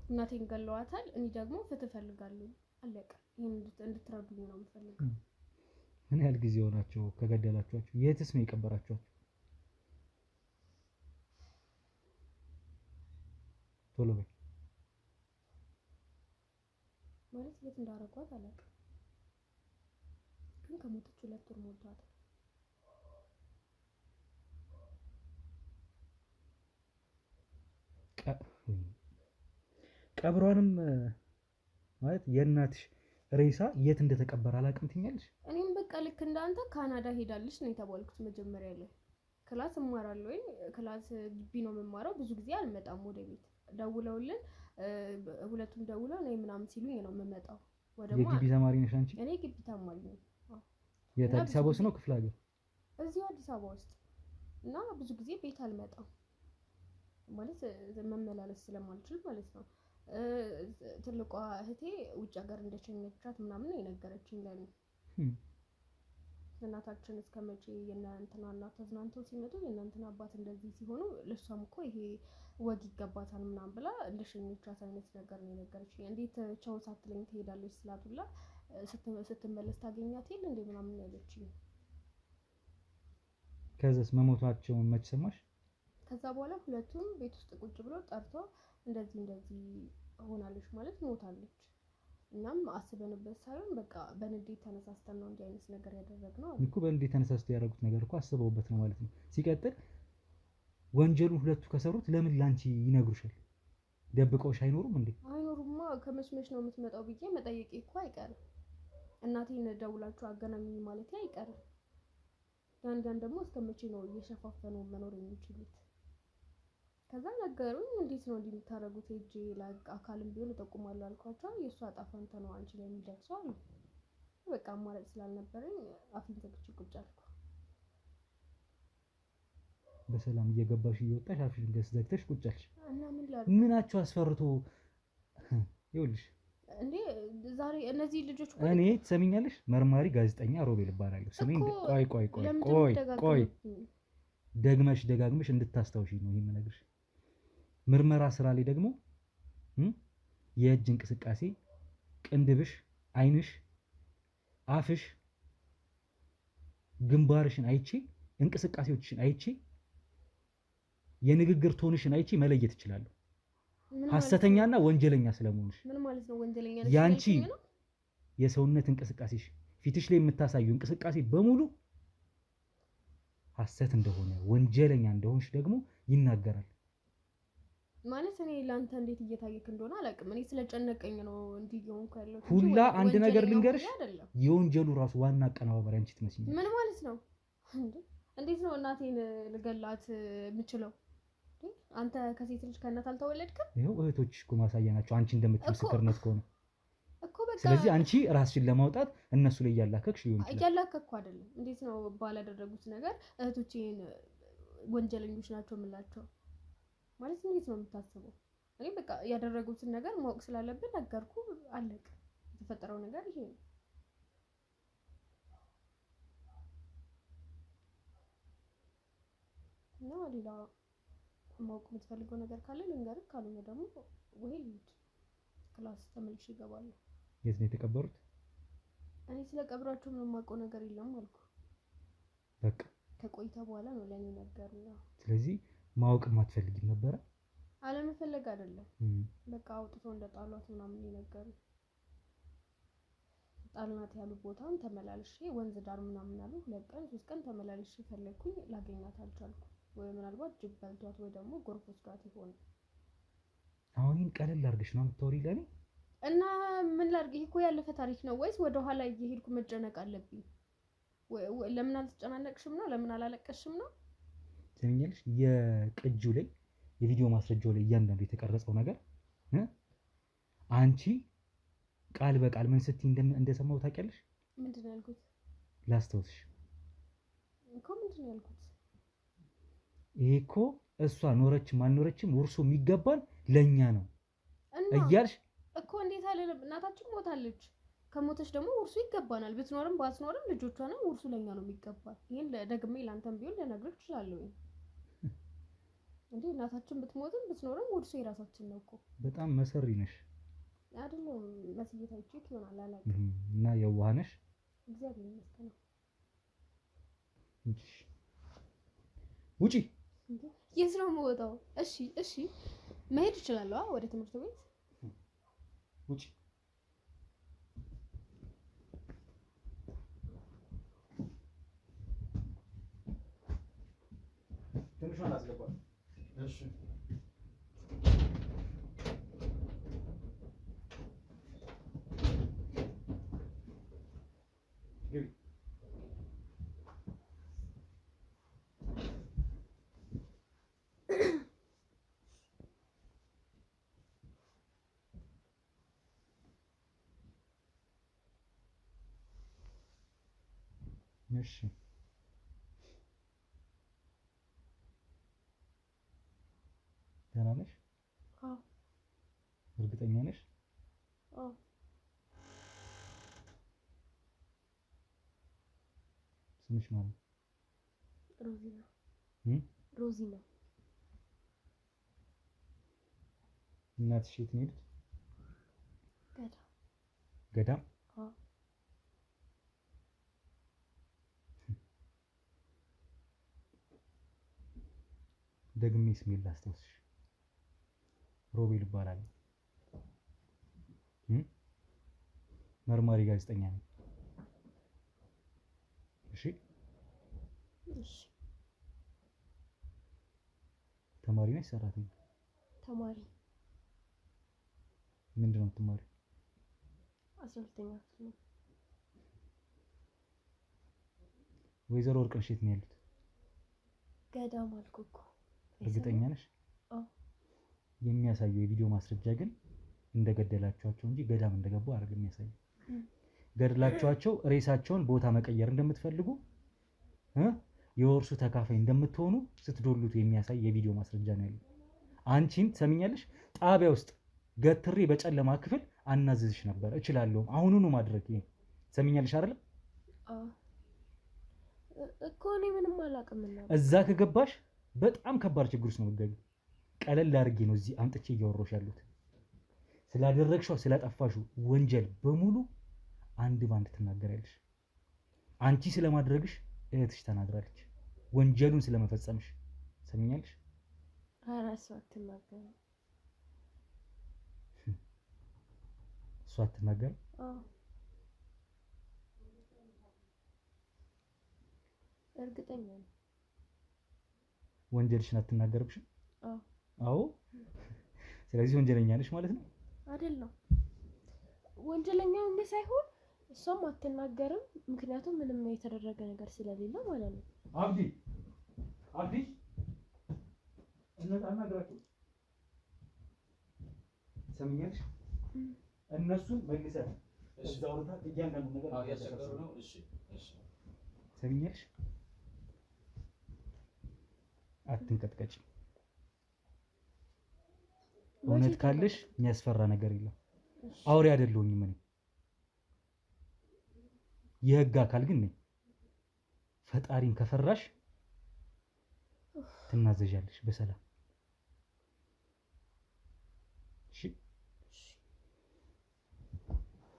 S3: እናቴን ገለዋታል፣ እኔ ደግሞ ፍትህ ፈልጋለሁ። አለቀ። ይሄን እንድትረዱኝ ነው የምፈልገው።
S1: ምን ያህል ጊዜ ሆናቸው ከገደላችኋቸው? የትስ ነው የቀበራችኋቸው? ቶሎ በይ።
S3: ማለት የት እንዳረጓት አላውቅም፣ ግን ከሞተች 2 ወር ሞልቷታል።
S1: ቀብሯንም ማለት የእናትሽ ሬሳ የት እንደተቀበረ አላውቅም ትኛለሽ?
S3: እኔም በቃ ልክ እንዳንተ ካናዳ ሄዳለች ነው የተባልኩት መጀመሪያ ላይ። ክላስ እማራለሁ ወይ ክላስ ግቢ ነው የምማረው። ብዙ ጊዜ አልመጣም ወደ ቤት። ደውለውልን ሁለቱም ደውለው ነይ ምናምን ሲሉኝ ነው የምመጣው።
S1: የግቢ ተማሪ ነሽ አንቺ?
S3: እኔ ግቢ ተማሪ ነኝ።
S1: የት አዲስ አበባ ውስጥ ነው ክፍለ ሀገር?
S3: እዚሁ አዲስ አበባ ውስጥ እና ብዙ ጊዜ ቤት አልመጣም ማለት መመላለስ ስለማልችል ማለት ነው። ትልቋ እህቴ ውጭ ሀገር እንደሸኘቻት ምናምን ነው የነገረችኝ ለኔ። እናታችን እስከመቼ የእናንተና እናት ተዝናንተው ሲመጡ የእናንተና አባት እንደዚህ ሲሆኑ ለሷም እኮ ይሄ ወግ ይገባታል ምናምን ብላ እንደሸኘቻት አይነት ነገር ነው የነገረችኝ። እንዴት ቻው ሳትለኝ ትሄዳለች ስላቱላ ስትመለስ ታገኛት የለ እንዴ ምናምን ያለችኝ።
S1: ከዛስ መሞታቸውን መች ሰማሽ?
S3: ከዛ በኋላ ሁለቱም ቤት ውስጥ ቁጭ ብሎ ጠርቶ እንደዚህ ሆናለች ማለት ሞታለች። እናም አስበንበት ሳይሆን በቃ በንዴት ተነሳስተን ነው እንዲህ አይነት ነገር ያደረግነው አለ እኮ።
S1: በንዴት ተነሳስተው ያደረጉት ነገር እኮ አስበውበት ነው ማለት ነው። ሲቀጥል ወንጀሉን ሁለቱ ከሰሩት ለምን ላንቺ ይነግሩሻል? ደብቀውሽ አይኖሩም እንዴ?
S3: አይኖሩማ። ከመሽመሽ ነው የምትመጣው ብዬ መጠየቄ እኮ አይቀርም። እናቴን ደውላችሁ አገናኙኝ ማለት አይቀርም። ያን ደግሞ እስከመቼ ነው እየሸፋፈኑ መኖር የሚችሉት? ከዛ ነገሩኝ። እንዴት ነው እንዲህ የምታደርጉት? ሄጄ አካልም ቢሆን እጠቁማለሁ አልኳቸው። የእሷ ዕጣ ፈንታ ነው አንቺ ላይ የሚደርሰው አሉ። በቃ አማራጭ ስላልነበረኝ አፌን ዘግቼ ቁጭ አልኩ።
S1: በሰላም እየገባሽ እየወጣሽ አፍሽን ዘግተሽ ቁጭ አልሽ
S3: እና ምን ላድርግ?
S1: ምናቸው አስፈርቶ ይኸውልሽ
S3: እንዴ ዛሬ እነዚህ ልጆች
S1: እኔ ትሰሚኛለሽ? መርማሪ ጋዜጠኛ ሮቤል እባላለሁ። ስሜን ቆይ ደግመሽ ደጋግመሽ እንድታስታውሺ ነው ይሄን የምነግርሽ። ምርመራ ስራ ላይ ደግሞ የእጅ እንቅስቃሴ፣ ቅንድብሽ፣ አይንሽ፣ አፍሽ፣ ግንባርሽን አይቼ እንቅስቃሴዎችሽን አይቼ የንግግር ቶንሽን አይቼ መለየት እችላለሁ ሐሰተኛና ወንጀለኛ ስለመሆንሽ።
S3: ምን ማለት ነው ወንጀለኛ?
S1: ያንቺ የሰውነት እንቅስቃሴሽ፣ ፊትሽ ላይ የምታሳዩ እንቅስቃሴ በሙሉ ሐሰት እንደሆነ ወንጀለኛ እንደሆንሽ ደግሞ ይናገራል።
S3: ማለት እኔ ላንተ እንዴት እየታየክ እንደሆነ አላውቅም። እኔ ስለጨነቀኝ ነው እንዲህ የሆንኩ ያለው።
S1: ሁላ አንድ ነገር ልንገርሽ፣ የወንጀሉ ራሱ ዋና አቀናባሪ አንቺ ትመስይኛለሽ።
S3: ምን ማለት ነው? እንዴት ነው እናቴን ልገላት የምችለው? አንተ ከሴት ልጅ ከእናት አልተወለድክም?
S1: ይኸው እህቶችሽ እኮ ማሳያ ናቸው አንቺ እንደምትመሰክርነት ከሆነ
S3: እኮ በቃ።
S1: ስለዚህ አንቺ ራስሽን ለማውጣት እነሱ ላይ እያላከክሽ ይሆን ይችላል።
S3: እያላከኩ አይደለም። እንዴት ነው ባላደረጉት ነገር እህቶቼን ወንጀለኞች ናቸው የምላቸው? ማለት እንዴት ነው የምታስበው? እኔ በቃ ያደረጉትን ነገር ማወቅ ስላለብን ነገርኩ፣ አለቀ። የተፈጠረው ነገር ይሄ ነው። እና ሌላ ማወቅ የምትፈልገው ነገር ካለ ልንገርህ፣ ካልሆነ ደግሞ ወይ ልሂድ ክላስ ተመልሼ እገባለሁ።
S1: የት ነው የተቀበሩት?
S3: እኔ ስለ ቀብራቸው ምንም የማውቀው ነገር የለም አልኩ።
S1: በቃ
S3: ከቆይታ በኋላ ነው ለኔ ነገሩኝ።
S1: ስለዚህ ማወቅም አትፈልጊም ነበረ?
S3: አለመፈለግ አይደለም፣ በቃ አውጥቶ እንደጣሏት ምናምን ነገሩኝ። ጣልናት ያሉ ቦታን ተመላልሼ ወንዝ ዳር ምናምን አሉ። 2 ቀን 3 ቀን ተመላልሼ ፈለግኩኝ፣ ላገኛት አልቻልኩም። ወይ ምናልባት ጅብ በልቷት ወይ ደግሞ ጎርፍ ወስዷት ይሆን።
S1: አሁን ቀለል አድርገሽ ነው የምታወሪኝ ለኔ?
S3: እና ምን ላድርግ? ይሄ እኮ ያለፈ ታሪክ ነው። ወይስ ወደ ኋላ እየሄድኩ መጨነቅ አለብኝ? ለምን አልተጨናነቅሽም ነው? ለምን አላለቀሽም ነው?
S1: ትሰሚኛለሽ? የቅጂው ላይ የቪዲዮ ማስረጃው ላይ እያንዳንዱ የተቀረጸው ነገር አንቺ ቃል በቃል ምን ስትይ እንደሰማው ታውቂያለሽ?
S3: ምንድን ነው ያልኩት?
S1: ላስታውስሽ።
S3: እኮ ምንድን ነው ያልኩት?
S1: ይሄ እኮ እሷ ኖረችም አልኖረችም ውርሱ የሚገባን ለኛ ነው እያልሽ
S3: እኮ እንዴት አለለም? እናታችን ሞታለች። ከሞተች ደግሞ ውርሱ ይገባናል። ብትኖርም ባትኖርም ልጆቿ ነው ውርሱ ለኛ ነው የሚገባል። ይሄን ደግሜ ላንተም ቢሆን ልነግርህ እችላለሁ። እንዴ እናታችን ብትሞትም ብትኖርም ውርሱ የራሳችን ነው እኮ።
S1: በጣም መሰሪ ነሽ
S3: አይደለም? መስየታችሁ ይሆናል አላውቅም።
S1: እና የዋህ ነሽ።
S3: እግዚአብሔር ይመስገን።
S1: ውጪ።
S3: የት ነው የምወጣው? እሺ እሺ መሄድ እችላለሁ ወደ ትምህርት ቤት።
S1: ውጪ። ትንሿን አስገባል። እሺ ግቢ። እሺ ደህና ነሽ?
S3: አዎ።
S1: እርግጠኛ ነሽ?
S3: አዎ።
S1: ስምሽ ማን ነው?
S3: ሮዚና። ሮዚና።
S1: እናትሽ የት ነው የሄዱት?
S3: ገዳም።
S1: ገዳም?
S3: አዎ።
S1: ደግሜ ስሜን ላስታውስሽ። ሮቤል እባላለሁ። መርማሪ ጋዜጠኛ ነኝ። እሺ
S3: እሺ።
S1: ተማሪ ነሽ ሰራተኛ?
S3: ተማሪ።
S1: ምንድን ነው የምትማሪው?
S3: 12ኛ ክፍል ነው።
S1: ወይዘሮ ወርቅነሽ የት ነው ያሉት?
S3: ገዳም አልኩህ እኮ።
S1: እርግጠኛ ነሽ?
S3: አዎ።
S1: የሚያሳየው የቪዲዮ ማስረጃ ግን እንደገደላችኋቸው እንጂ ገዳም እንደገቡ አይደለም የሚያሳየው። ገድላችኋቸው ሬሳቸውን ቦታ መቀየር እንደምትፈልጉ የወርሱ ተካፋይ እንደምትሆኑ ስትዶሉት የሚያሳይ የቪዲዮ ማስረጃ ነው ያለው። አንቺን ትሰሚኛለሽ? ጣቢያ ውስጥ ገትሬ በጨለማ ክፍል አናዝዝሽ ነበር። እችላለሁ አሁኑኑ ማድረግ። ይሄ ትሰሚኛለሽ አይደል?
S3: አዎ እኮ እኔ ምንም አላውቅም።
S1: እዛ ከገባሽ በጣም ከባድ ችግር ውስጥ ነው የምትገቢው። ቀለል አድርጌ ነው እዚህ አምጥቼ እያወራሁሽ ያሉት። ስላደረግሽው ስላጠፋሽው ወንጀል በሙሉ አንድ ባንድ ትናገራለሽ። አንቺ ስለማድረግሽ እህትሽ ተናግራለች፣ ወንጀሉን ስለመፈጸምሽ። ሰሚኛለሽ?
S3: አራስ አትናገር።
S1: እሷ አትናገር?
S3: አዎ እርግጠኛ ነኝ።
S1: ወንጀልሽን አትናገርብሽም?
S3: አዎ
S1: አዎ። ስለዚህ ወንጀለኛ ነሽ ማለት ነው?
S3: አይደለም። ወንጀለኛ እንደ ሳይሆን እሷም አትናገርም፣ ምክንያቱም ምንም የተደረገ ነገር ስለሌለ ማለት ነው።
S1: አብዲ አብዲ አናግራቸው። ሰሚኛለሽ? እነሱን መልሰን እዛው ወጣ እያንዳንዱ ነገር
S5: ያስቸገሩ ነው። እሺ እሺ።
S1: ሰሚኛለሽ? አትንቀጥቀጭ። እውነት ካለሽ የሚያስፈራ ነገር የለም። አውሬ አይደለሁኝም እኔ። የህግ አካል ግን ነኝ። ፈጣሪን ከፈራሽ ትናዘዣለሽ በሰላም። እሺ።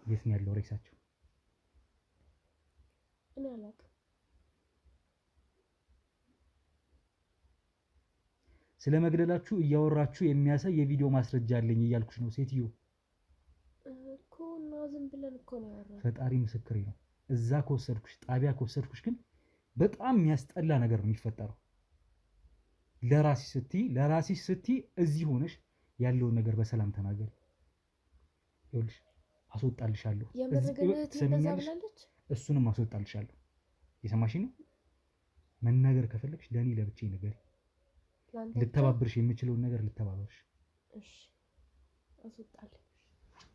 S1: የት ነው ያለው ሬሳቸው?
S3: እኔ አላውቅም።
S1: ስለ መግደላችሁ እያወራችሁ የሚያሳይ የቪዲዮ ማስረጃ አለኝ እያልኩሽ ነው ሴትዮ
S3: እኮ። እና ዝም ብለን እኮ ነው ያወራነው።
S1: ፈጣሪ ምስክሬ ነው። እዛ ከወሰድኩሽ ጣቢያ ከወሰድኩሽ ግን በጣም የሚያስጠላ ነገር ነው የሚፈጠረው። ለራስሽ ስትይ እዚህ ሆነሽ ያለውን ነገር በሰላም ተናገሪ። ይኸውልሽ አስወጣልሻለሁ። እሱንም አስወጣልሻለሁ። የሰማሽኝ ነው? መናገር ከፈለግሽ ለእኔ ለብቻዬ ንገሪ። ልተባብርሽ የምችለውን ነገር ልተባበርሽ።
S3: እሺ አስወጣልኝ።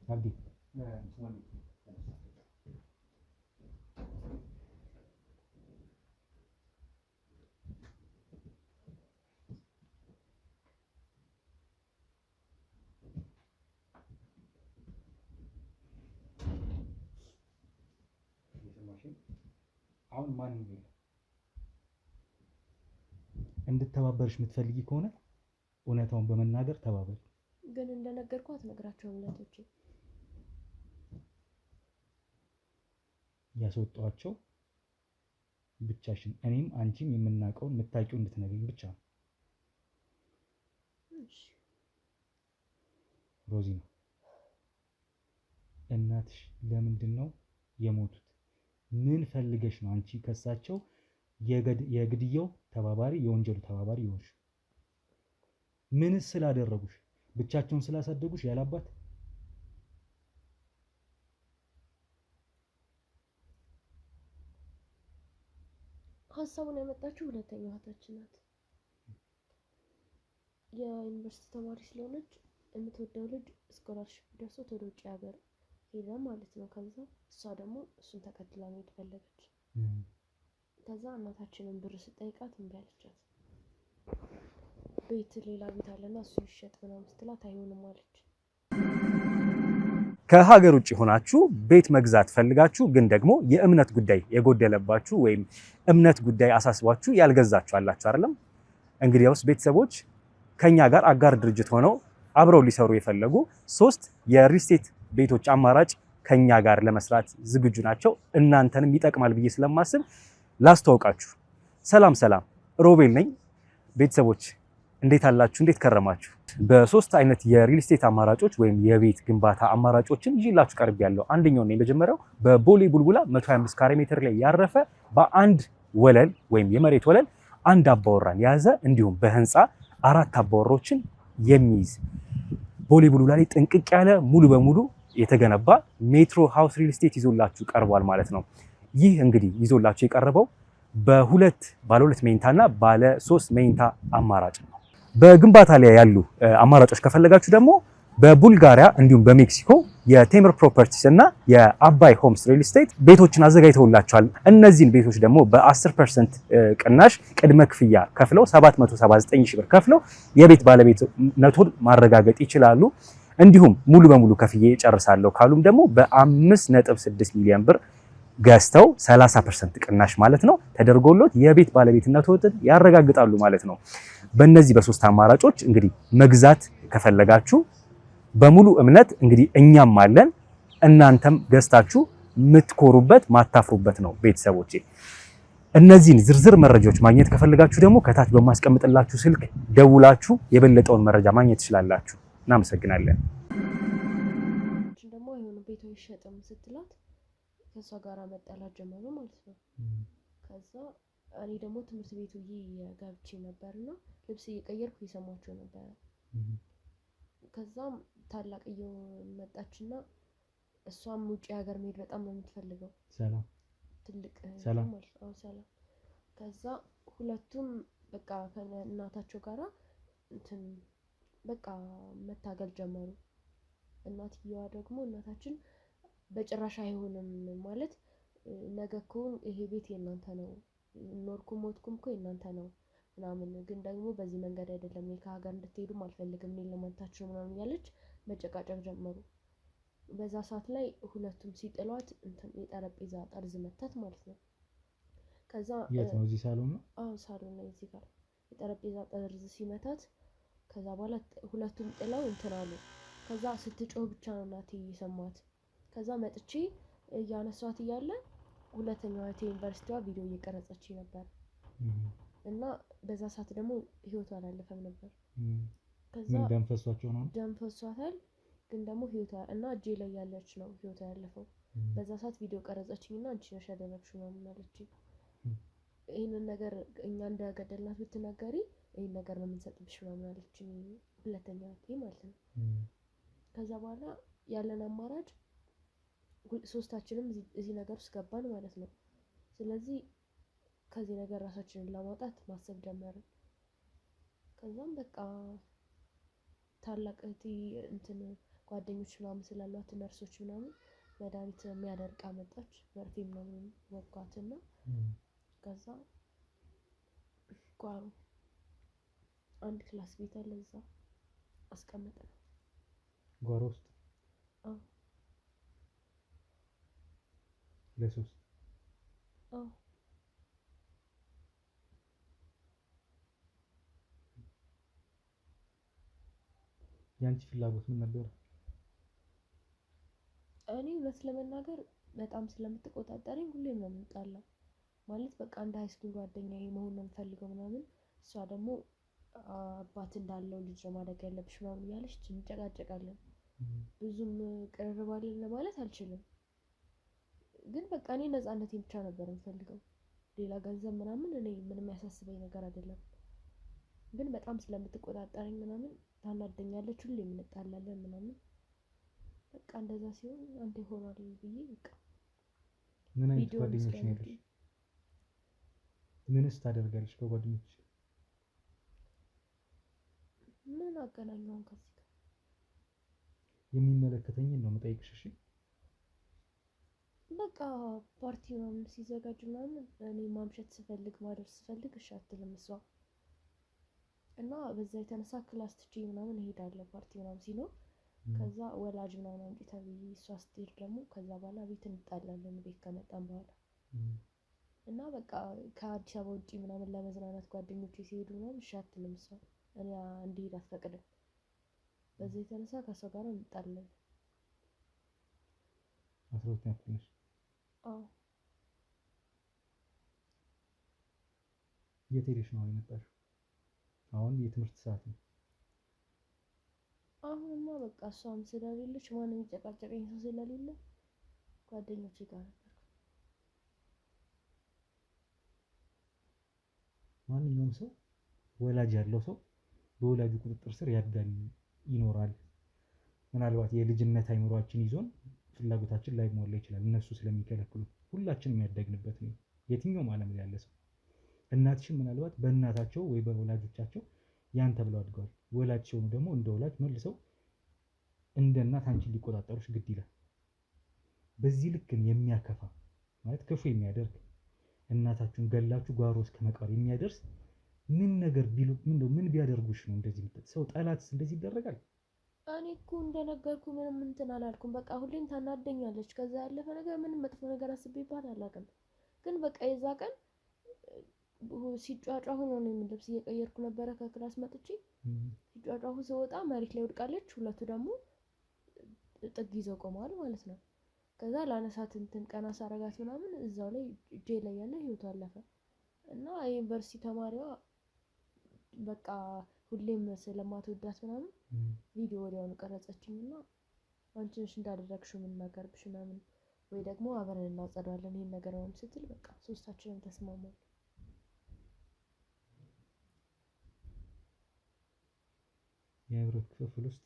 S1: አብዲ አሁን ማንም ይል እንድተባበርሽ የምትፈልጊ ከሆነ እውነታውን በመናገር ተባበሪ።
S4: ግን እንደነገርኳት ነግራቸውም ለቶቼ
S1: ያስወጣቸው ብቻሽን እኔም አንቺም የምናውቀውን የምታውቂው እንድትነግሪኝ ብቻ ነው።
S4: እሺ
S1: ሮዚ ነው እናትሽ ለምንድን ነው የሞቱት? ምን ፈልገሽ ነው አንቺ ከሳቸው የግድያው ተባባሪ የወንጀሉ ተባባሪ ይሆንሽ? ምን ስላደረጉሽ? ብቻቸውን ስላሳደጉሽ ያላባት?
S4: ሀሳቡን ያመጣችው ሁለተኛው እህታችን ናት። የዩኒቨርሲቲ ተማሪ ስለሆነች የምትወደው ልጅ ስኮላርሺፕ ደርሶት ወደ ውጭ ሀገር ሄደ ማለት ነው። ከዛ እሷ ደግሞ እሱን ተከትላ መሄድ ፈለገች። ከዛ እናታችንን ብር ስጠይቃት እምቢ አለቻት። ቤት ሌላ ቤት አለና እሱ ይሸጥ ምናምን ስትላት አይሆንም አለች።
S6: ከሀገር ውጭ ሆናችሁ ቤት መግዛት ፈልጋችሁ ግን ደግሞ የእምነት ጉዳይ የጎደለባችሁ ወይም እምነት ጉዳይ አሳስቧችሁ ያልገዛችሁ አላችሁ አይደለም? እንግዲያውስ ቤተሰቦች ከኛ ጋር አጋር ድርጅት ሆነው አብረው ሊሰሩ የፈለጉ 3 የሪል ስቴት ቤቶች አማራጭ ከኛ ጋር ለመስራት ዝግጁ ናቸው። እናንተንም ይጠቅማል ብዬ ስለማስብ ላስተዋውቃችሁ። ሰላም ሮቤል ነኝ። ቤተሰቦች እንዴት አላችሁ? እንዴት ከረማችሁ? በ3 አይነት የሪል ስቴት አማራጮች ወይም የቤት ግንባታ አማራጮችን ይዤላችሁ ቀርቤያለሁ። አንደኛው ነው የመጀመሪያው በቦሌ ቡልቡላ 125 ካሬ ሜትር ላይ ያረፈ በአንድ ወለል ወይም የመሬት ወለል አንድ አባወራን የያዘ እንዲሁም በህንፃ 4 አባወሮችን የሚይዝ ቦሌ ቡልቡላ ላይ ጥንቅቅ ያለ ሙሉ በሙሉ የተገነባ ሜትሮ ሃውስ ሪል ስቴት ይዞላችሁ ቀርቧል ማለት ነው። ይህ እንግዲህ ይዞላችሁ የቀረበው ባለ 2 መኝታና ባለ 3 መኝታ አማራጭ ነው። በግንባታ ላይ ያሉ አማራጮች ከፈለጋችሁ ደግሞ በቡልጋሪያ እንዲሁም በሜክሲኮ የቴምር ፕሮፐርቲስ እና የአባይ ሆምስ ሪል ስቴት ቤቶችን አዘጋጅተውላችኋል። እነዚህን ቤቶች ደግሞ በ10% ቅናሽ ቅድመ ክፍያ ከፍለው 779 ሺህ ብር ከፍለው የቤት ባለቤትነቱን ማረጋገጥ ይችላሉ። እንዲሁም ሙሉ በሙሉ ከፍዬ ጨርሳለሁ ካሉም ደግሞ በ5.6 ሚሊዮን ብር ገዝተው 30% ቅናሽ ማለት ነው ተደርጎሎት የቤት ባለቤትነቱን ያረጋግጣሉ ማለት ነው። በእነዚህ በ3 አማራጮች እንግዲህ መግዛት ከፈለጋችሁ በሙሉ እምነት እንግዲህ እኛም አለን፣ እናንተም ገዝታችሁ የምትኮሩበት ማታፍሩበት ነው። ቤተሰቦቼ እነዚህን ዝርዝር መረጃዎች ማግኘት ከፈለጋችሁ ደግሞ ከታች በማስቀምጥላችሁ ስልክ ደውላችሁ የበለጠውን መረጃ ማግኘት ትችላላችሁ። እናመሰግናለን።
S4: ደግሞ የሆነ ቤቱ ይሸጥም ስትላት ከሷ ጋር መጣላት ጀመሩ ማለት ነው። ከዛ እኔ ደግሞ ትምህርት ቤቱ ገብቼ ነበርና ልብስ እየቀየርኩ እየሰማቸው ነበር። ከዛም ታላቅየው መጣችና እሷም ውጪ ሀገር መሄድ በጣም ነው የምትፈልገው። ሰላም ትልቅ ሰላም ማለት ነው። ሰላም ከዛ ሁለቱም በቃ ከእናታቸው ጋራ እንትን በቃ መታገል ጀመሩ። እናትየዋ ደግሞ እናታችን በጭራሽ አይሆንም ማለት ነገ እኮ ይሄ ቤት የእናንተ ነው፣ ኖርኩም ሞትኩም እኮ የእናንተ ነው ምናምን፣ ግን ደግሞ በዚህ መንገድ አይደለም፣ እኔ ከሀገር እንድትሄዱም አልፈልግም፣ እኔን ለማንታችሁ ምናምን ያለች መጨቃጨቅ ጀመሩ። በዛ ሰዓት ላይ ሁለቱም ሲጥሏት እንትን የጠረጴዛ ጠርዝ መታት ማለት ነው። ከዛ
S1: የት ነው? እዚህ ሳሎን ነው?
S4: አዎ ሳሎን ላይ እዚህ ጋር የጠረጴዛ ጠርዝ ሲመታት ከዛ በኋላ ሁለቱም ጥለው እንትን አሉ። ከዛ ስትጮህ ብቻ ነው እናቴ የሰማት። ከዛ መጥቼ እያነሷት እያለ ሁለተኛዋ ዩኒቨርሲቲዋ ቪዲዮ እየቀረጸች ነበር እና በዛ ሰዓት ደግሞ ህይወቷ አላለፈም ነበር። ከዛ
S1: ምን ደንፈሷቸው ነው?
S4: ደንፈሷታል፣ ግን ደግሞ ህይወቷ እና እጄ ላይ ያለች ነው ህይወቷ ያለፈው። በዛ ሰዓት ቪዲዮ ቀረጸችኝና አንቺ ነሽ ያደረግሽው ነው አለችኝ። ይሄንን ነገር እኛ እንደገደልናት ብትናገሪ ይሄን ነገር ነው የምንሰጥብሽ ምናምን አለችኝ፣ ሁለተኛዋ ማለት ነው። ከዛ በኋላ ያለን አማራጭ ሶስታችንም እዚህ ነገር ውስጥ ገባን ማለት ነው። ስለዚህ ከዚህ ነገር ራሳችንን ለማውጣት ማሰብ ጀመርን። ከዛም በቃ ታላቅ እህቴ እንትን ጓደኞች ምናምን ስላሏት ነርሶች ምናምን መድኃኒት የሚያደርቅ አመጣች፣ መርፌ ምናምን ወጓትና ከዛ ጓሮ አንድ ክላስ ቤት አለ እዛ አስቀመጠን
S1: ጓሮ ውስጥ።
S4: አዎ
S1: ለሶስት ያንቺ ፍላጎት ምን ነበር?
S4: እኔ እውነት ለመናገር በጣም ስለምትቆጣጠረኝ ሁሌም ነው የምንጣላው። ማለት በቃ እንደ ሃይስኩል ጓደኛዬ መሆን ነው የምፈልገው ምናምን፣ እሷ ደግሞ አባት እንዳለው ልጅ ነው ማደግ ያለብሽ ምናምን እያለች እንጨቃጨቃለን። ብዙም ቅርርባለን ለማለት አልችልም፣ ግን በቃ እኔ ነፃነቴን ብቻ ነበር የምፈልገው። ሌላ ገንዘብ ምናምን እኔ ምንም ያሳስበኝ ነገር አይደለም። ግን በጣም ስለምትቆጣጠረኝ ምናምን ታናደኛለች፣ ሁሌም እንጣላለን ምናምን። በቃ እንደዛ ሲሆን አንተ ይሆናል ብዬ በቃ
S1: ምን አይነት ጓደኞች ነው ያሉሽ? ምንስ ታደርጋለሽ ከጓደኞች?
S4: ምን አገናኘው ከዚህ ጋር?
S1: የሚመለከተኝን ነው የምጠይቅሽ። እሺ
S4: በቃ ፓርቲ ምናምን ሲዘጋጅ ምናምን እኔ ማምሸት ስፈልግ ማደር ስፈልግ እሺ አትልም እሷ። እና በዛ የተነሳ ክላስ ትቼ ምናምን እሄዳለሁ ፓርቲ ምናምን ሲኖር። ከዛ ወላጅ ምናምን አምጪ ተብዬ እሷ ስትሄድ ደግሞ ከዛ በኋላ ቤት እንጣላለን ቤት ከመጣን በኋላ። እና በቃ ከአዲስ አበባ ውጪ ምናምን ለመዝናናት ጓደኞቼ ሲሄዱ ምናምን እሺ አትልም እሷ። እኔ እንድሄድ አትፈቅድም። በዛ የተነሳ ከሷ ጋር እንጣላለን።
S1: 12ኛ ክፍል ነሽ?
S4: አዎ።
S1: የት ሄደሽ ነው የመጣሽው? አሁን የትምህርት ሰዓት ነው።
S4: አሁንማ በቃ እሷም ስለሌለች ማንም የሚጨቃጨቀኝ ሰው ስለሌለ ጓደኞቼ ጋር ነበር።
S1: ማንኛውም ሰው ወላጅ ያለው ሰው በወላጁ ቁጥጥር ስር ያድጋል፣ ይኖራል። ምናልባት የልጅነት አይምሯችን ይዞን ፍላጎታችን ላይ ሞላ ይችላል እነሱ ስለሚከለክሉ። ሁላችንም ያደግንበት ነው፣ የትኛውም ዓለም ላይ ያለ ሰው። እናትሽም ምናልባት በእናታቸው ወይ በወላጆቻቸው ያን ተብለው አድገዋል። ወላጅ ሲሆኑ ደግሞ እንደ ወላጅ መልሰው እንደ እናት አንቺን ሊቆጣጠሩሽ ግድ ይላል። በዚህ ልክ የሚያከፋ ማለት ክፉ የሚያደርግ እናታችሁን ገላችሁ ጓሮ እስከ መቃብር የሚያደርስ ምን ነገር ቢሉ ምን ቢያደርጉሽ ነው እንደዚህ ሰው ጠላትስ እንደዚህ ይደረጋል?
S4: እኔ እኮ እንደነገርኩ ምንም እንትን አላልኩም። በቃ ሁሌም ታናደኛለች። ከዛ ያለፈ ነገር ምንም መጥፎ ነገር አስቤባት አላውቅም። ግን በቃ የዛ ቀን ሲጫጫሁ ነው ልብስ እየቀየርኩ ነበረ ከክላስ መጥቼ ሲጫጫሁ ስወጣ መሬት ላይ ወድቃለች። ሁለቱ ደግሞ ጥግ ይዘው ቆመዋል ማለት ነው። ከዛ ላነሳት እንትን ቀና ሳረጋት ምናምን እዛው ላይ እጄ ላይ ያለ ህይወቷ አለፈ። እና የዩኒቨርሲቲ ተማሪዋ በቃ ሁሌም ስለማትወዳት ምናምን ቪዲዮ ወዲያውኑ ቀረጸችኝና አንቺ ነሽ እንዳደረግሽው የምናገርብሽ ምናምን ወይ ደግሞ አብረን እናጸዳለን ይሄን ነገር ምናምን ስትል በቃ ሶስታችንም ተስማማን።
S1: የህብረት ክፍል ውስጥ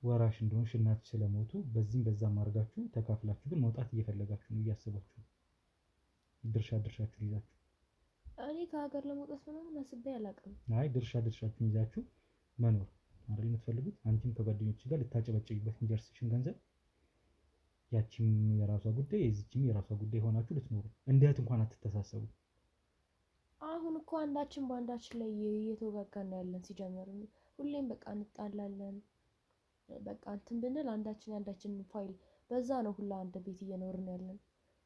S1: ወራሽ እንደሆንሽ እናትሽ ስለሞቱ በዚህም በዛም አድርጋችሁ ተካፍላችሁ ግን መውጣት እየፈለጋችሁ ነው፣ እያሰባችሁ ነው ድርሻችሁን ይዛችሁ።
S4: እኔ ከሀገር ለመውጣት ምናምን አስቤ አላውቅም።
S1: አይ ድርሻችሁን ይዛችሁ መኖር አይደል የምትፈልጉት? አንቺም ከጓደኞች ጋር ልታጨበጭብበት የሚደርስሽን ገንዘብ ያቺም የራሷ ጉዳይ የዚህችም የራሷ ጉዳይ ሆናችሁ ልትኖሩ፣ እንዴት እንኳን አትተሳሰቡ።
S4: አሁን እኮ አንዳችን በአንዳችን ላይ እየተወጋጋን ያለን። ሲጀመር ሁሌም በቃ እንጣላለን። በቃ እንትን ብንል አንዳችን የአንዳችንን ፋይል በዛ ነው ሁላ አንድ ቤት እየኖርን ያለን።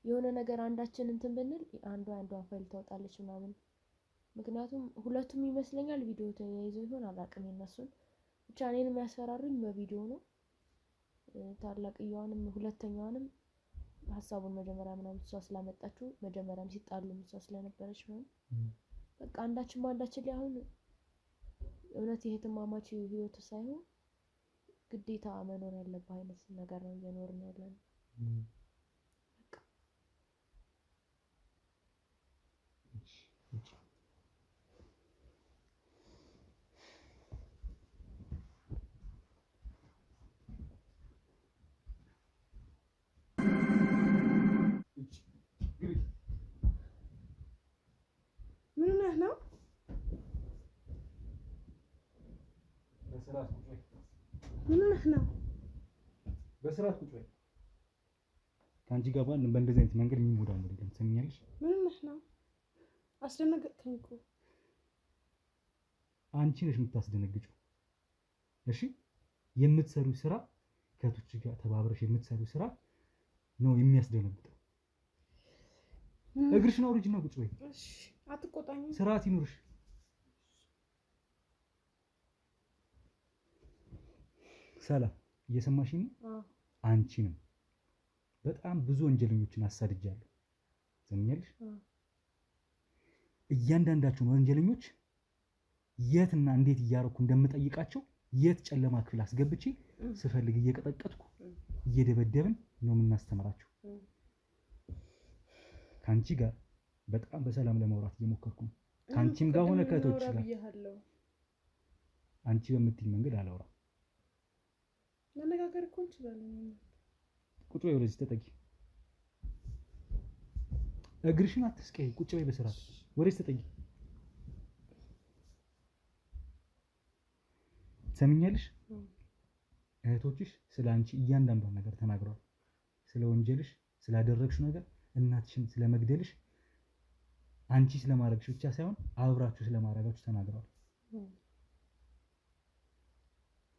S4: የሆነ ነገር አንዳችን እንትን ብንል አንዷን ፋይል ታወጣለች ምናምን። ምክንያቱም ሁለቱም ይመስለኛል ቪዲዮ ተያይዘው ይሆን አላውቅም የነሱን። ብቻ እኔንም ያስፈራሩኝ በቪዲዮ ነው። ታላቅየዋንም ሁለተኛዋንም ሀሳቡን መጀመሪያ ምናምን እሷ ስላመጣችው መጀመሪያም ሲጣሉም እሷ ስለነበረች ምናምን በቃ አንዳችን በአንዳችን ላይ አሁን እውነት የእህትማማች ህይወቱ ሳይሆን ግዴታ መኖር ያለበት አይነት ነገር ነው እየኖርን ያለን።
S2: ምን ነህ ነው?
S1: በስርዓት ቁጭ በይ።
S2: ምን ነህ ነው?
S1: በስርዓት ቁጭ በይ። ከአንቺ ጋር በእንደዚህ አይነት መንገድ የሚሞዳሞድ የለም። ትሰሚኛለሽ?
S2: ምን ነህ ነው? አስደነገጥከኝ እኮ።
S1: አንቺ ነሽ የምታስደነግጪው። እሺ የምትሰሪው ስራ ከቶች ጋር ተባብረሽ የምትሰሪው ስራ ነው የሚያስደነግጠው። እግርሽን አውርጂና ቁጭ በይ።
S2: እሺ አትቆጣኝ።
S1: ስርዓት ይኑርሽ። ሰላም እየሰማሽኝ ነው? አንቺንም በጣም ብዙ ወንጀለኞችን አሳድጃለሁ። ሰምኛለሽ? እያንዳንዳችሁን ወንጀለኞች የትና እንዴት እያረኩ እንደምጠይቃቸው የት ጨለማ ክፍል አስገብቼ ስፈልግ እየቀጠቀጥኩ እየደበደብን ነው የምናስተምራቸው። ከአንቺ ጋር በጣም በሰላም ለማውራት እየሞከርኩ ነው። ከአንቺም ጋር ሆነ ከእህቶች ጋር አንቺ በምትይኝ መንገድ አላወራም።
S2: መነጋገር እኮ እንችላለን።
S1: ቁጭ በይ፣ ወደዚህ ተጠጊ። እግርሽን አትስቀይ፣ ቁጭ በይ በስርዓት። ወደዚህ ተጠጊ። ሰምኛለሽ? እህቶችሽ ስለ አንቺ እያንዳንዷን ነገር ተናግረዋል። ስለ ወንጀልሽ፣ ስላደረግሽው ነገር፣ እናትሽን ስለመግደልሽ፣ አንቺ ስለማድረግሽ ብቻ ሳይሆን አብራችሁ ስለማድረጋችሁ ተናግረዋል።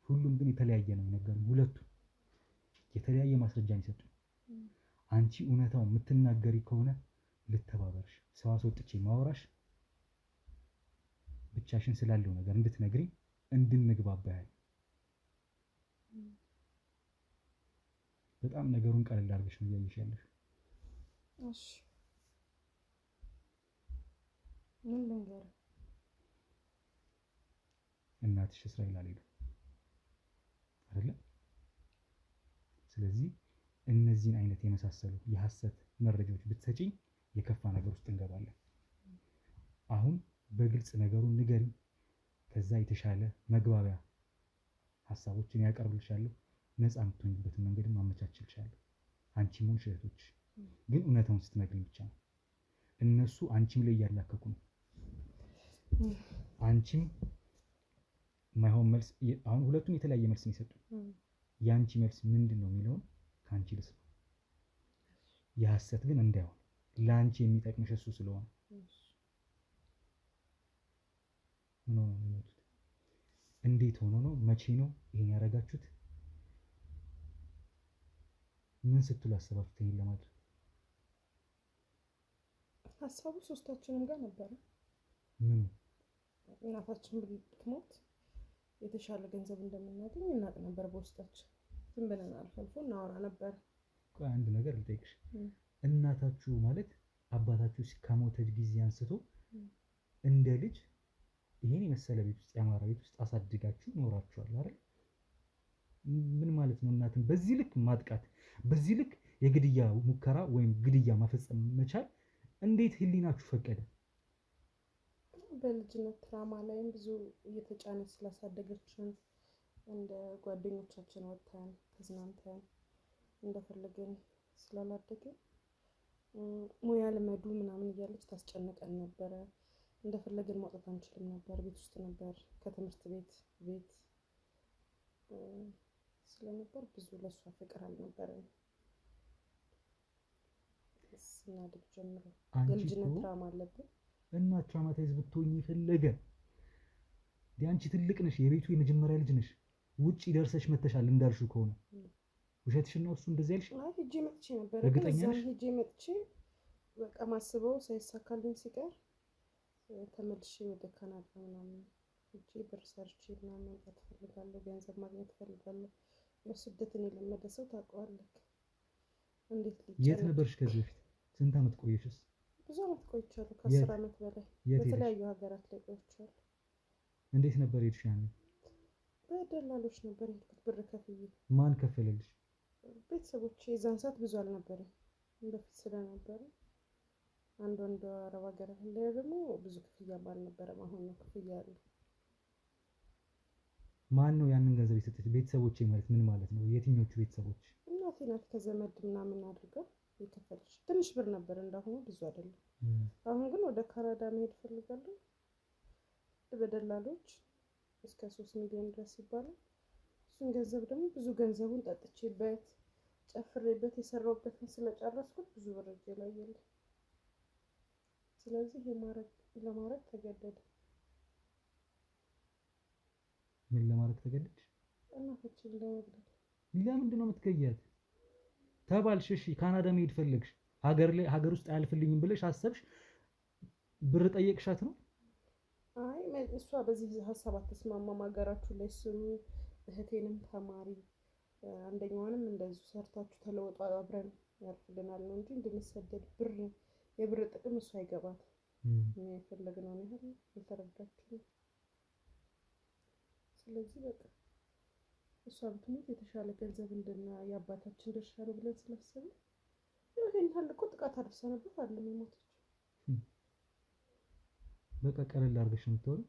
S1: ሁሉም ግን የተለያየ ነው የነገሩኝ። ሁለቱም የተለያየ ማስረጃ የሚሰጡ። አንቺ እውነታው የምትናገሪ ከሆነ ልተባበርሽ፣ ሰው አስወጥቼ ማወራሽ፣ ብቻሽን ስላለው ነገር እንድትነግሪ እንድንግባባ ያህል። በጣም ነገሩን ቀለል አድርገሽ ነው እያየሽ ያለሽ።
S2: እሺ ምን ልንገርህ?
S1: እናትሽ እስራኤል አልሄዱም አይደለ? ስለዚህ እነዚህን አይነት የመሳሰሉ የሐሰት መረጃዎች ብትሰጪኝ የከፋ ነገር ውስጥ እንገባለን። አሁን በግልጽ ነገሩን ንገሪኝ። ከዛ የተሻለ መግባቢያ ሐሳቦችን ያቀርብልሻለሁ። ነፃ የምትሆኝበትን መንገድም አመቻችልሻለሁ። አንቺም ሆንሽ እህቶችሽ ግን እውነታውን ስትነግሪኝ ብቻ ነው። እነሱ አንቺም ላይ እያላከኩ ነው። አንቺም ማይሆን መልስ፣ አሁን ሁለቱም የተለያየ መልስ ነው የሰጡት። የአንቺ መልስ ምንድን ነው የሚለውን ከአንቺ ልስማ። የሐሰት ግን እንዳይሆን ለአንቺ የሚጠቅምሽ እሱ ስለሆነ። ምን ሆኖ ነው የሚሞቱት? እንዴት ሆኖ ነው? መቼ ነው ይሄን ያደረጋችሁት? ምን ስትሉ አሰባችሁት ይሄን ለማድረግ?
S2: ሀሳቡ ሶስታችንም ጋር ነበረ።
S1: ምን
S2: እናታችን ብትሞት የተሻለ ገንዘብ እንደምናገኝ እናቅ ነበር። በውስጣችን ዝም ብለን አልፎ አልፎ እናወራ ነበር።
S1: አንድ ነገር ልጠይቅሽ። እናታችሁ ማለት አባታችሁ ከሞተች ጊዜ አንስቶ እንደ ልጅ ይሄን የመሰለ ቤት ውስጥ ያማረ ቤት ውስጥ አሳድጋችሁ ኖራችኋል አይደል? ምን ማለት ነው? እናትን በዚህ ልክ ማጥቃት፣ በዚህ ልክ የግድያ ሙከራ ወይም ግድያ ማፈጸም መቻል እንዴት ህሊናችሁ ፈቀደ?
S2: በልጅነት ትራማ ላይም ብዙ እየተጫነች ስላሳደገችን እንደ ጓደኞቻችን ወጥተን ተዝናንተን እንደፈለገን ስላላደግን ሙያ ልመዱ ምናምን እያለች ታስጨንቀን ነበረ። እንደፈለገን ማውጣት አንችልም ነበር። ቤት ውስጥ ነበር። ከትምህርት ቤት ስለነበር ብዙ ለሷ ፍቅር አልነበረም። ስናድግ ጀምሮ የልጅነት ትራማ አለብን
S1: እና ትራማታይዝ ብትሆኝ የፈለገ አንቺ ትልቅ ነሽ፣ የቤቱ የመጀመሪያ ልጅ ነሽ። ውጪ ደርሰሽ መተሻል እንዳልሽው ከሆነ ውሸትሽን ነው እሱ እንደዚህ ያልሽ?
S2: አይ ሂጄ መጥቼ ነበር።
S1: እርግጠኛ ነሽ?
S2: ሂጄ መጥቼ በቃ ማስበው ሳይሳካልኝ ሲቀር ተመልሼ ወደ ካናዳ ምናምን ሂጄ ብር ሰርቼ ምናምን መምጣት እፈልጋለሁ። ገንዘብ ማግኘት እፈልጋለሁ። ያው ስደትን የለመደ ሰው ታውቀዋለህ። እንዴት ልጅ
S1: የት ነበርሽ ከዚህ በፊት? ስንት ዓመት ቆየሽስ?
S2: ብዙ ዓመት ቆይቻለሁ። ከ10 ዓመት በላይ በተለያዩ ሀገራት ላይ ቆይቻለሁ።
S1: እንዴት ነበር ሄድሽ? ያኔ
S2: በደላሎች ነበር የሄድኩት ብር ከፍዬ።
S1: ማን ከፈለልሽ?
S2: ቤተሰቦቼ። የዛን ሰዓት ብዙ አልነበረም በፊት ስለነበረ አንድ ወንድ አረብ ሀገር ላይ ደግሞ ብዙ ክፍያ አልነበረም። አሁን ነው ክፍያ ያለው።
S1: ማን ነው ያንን ገንዘብ የሰጠች? ቤተሰቦቼ ማለት ምን ማለት ነው? የትኞቹ ቤተሰቦች?
S2: እናቴ ናት ከዘመድ ምናምን አድርጋ የከፈለች። ትንሽ ብር ነበር እንዳሁኑ ብዙ አይደለም። አሁን ግን ወደ ካናዳ መሄድ ፈልጋለሁ በደላሎች እስከ 3 ሚሊዮን ድረስ ይባላል። እሱን ገንዘብ ደግሞ ብዙ ገንዘቡን ጠጥቼበት ጨፍሬበት የሰራሁበትን ስለጨረስኩት ብዙ ብር እጄ ላይ የለም። ስለዚህ ለማድረግ ተገደደ።
S1: ምን ለማድረግ ተገደድሽ?
S2: እናታችን ለመግደል።
S1: ለምንድን ነው የምትገያት? ተባልሽ፣ እሺ ካናዳ መሄድ ፈለግሽ፣ ሀገር ውስጥ አያልፍልኝም ብለሽ አሰብሽ፣ ብር ጠየቅሻት ነው?
S2: አይ እሷ በዚህ ሀሳብ አትስማማም። ሀገራችሁ ላይ ስሩ እህቴንም ተማሪ አንደኛዋንም እንደዚሁ ሰርታችሁ ተለወጡ አብረን ያርፍልናል ነው እንጂ እንድንሰደድ የብር ጥቅም እሱ አይገባትም። እኛ የፈለግነውን ያህል አልተረዳችንም። ስለዚህ በቃ እሷ ብትሞት የተሻለ ገንዘብ የአባታችን ድርሻ ነው ብለን ስላሰብን ይሄን ታልቆ ጥቃት አድርሰንበት አይደለም የሞተችው።
S1: በቃ ቀለል አድርገሽ ነው የምታወሪው።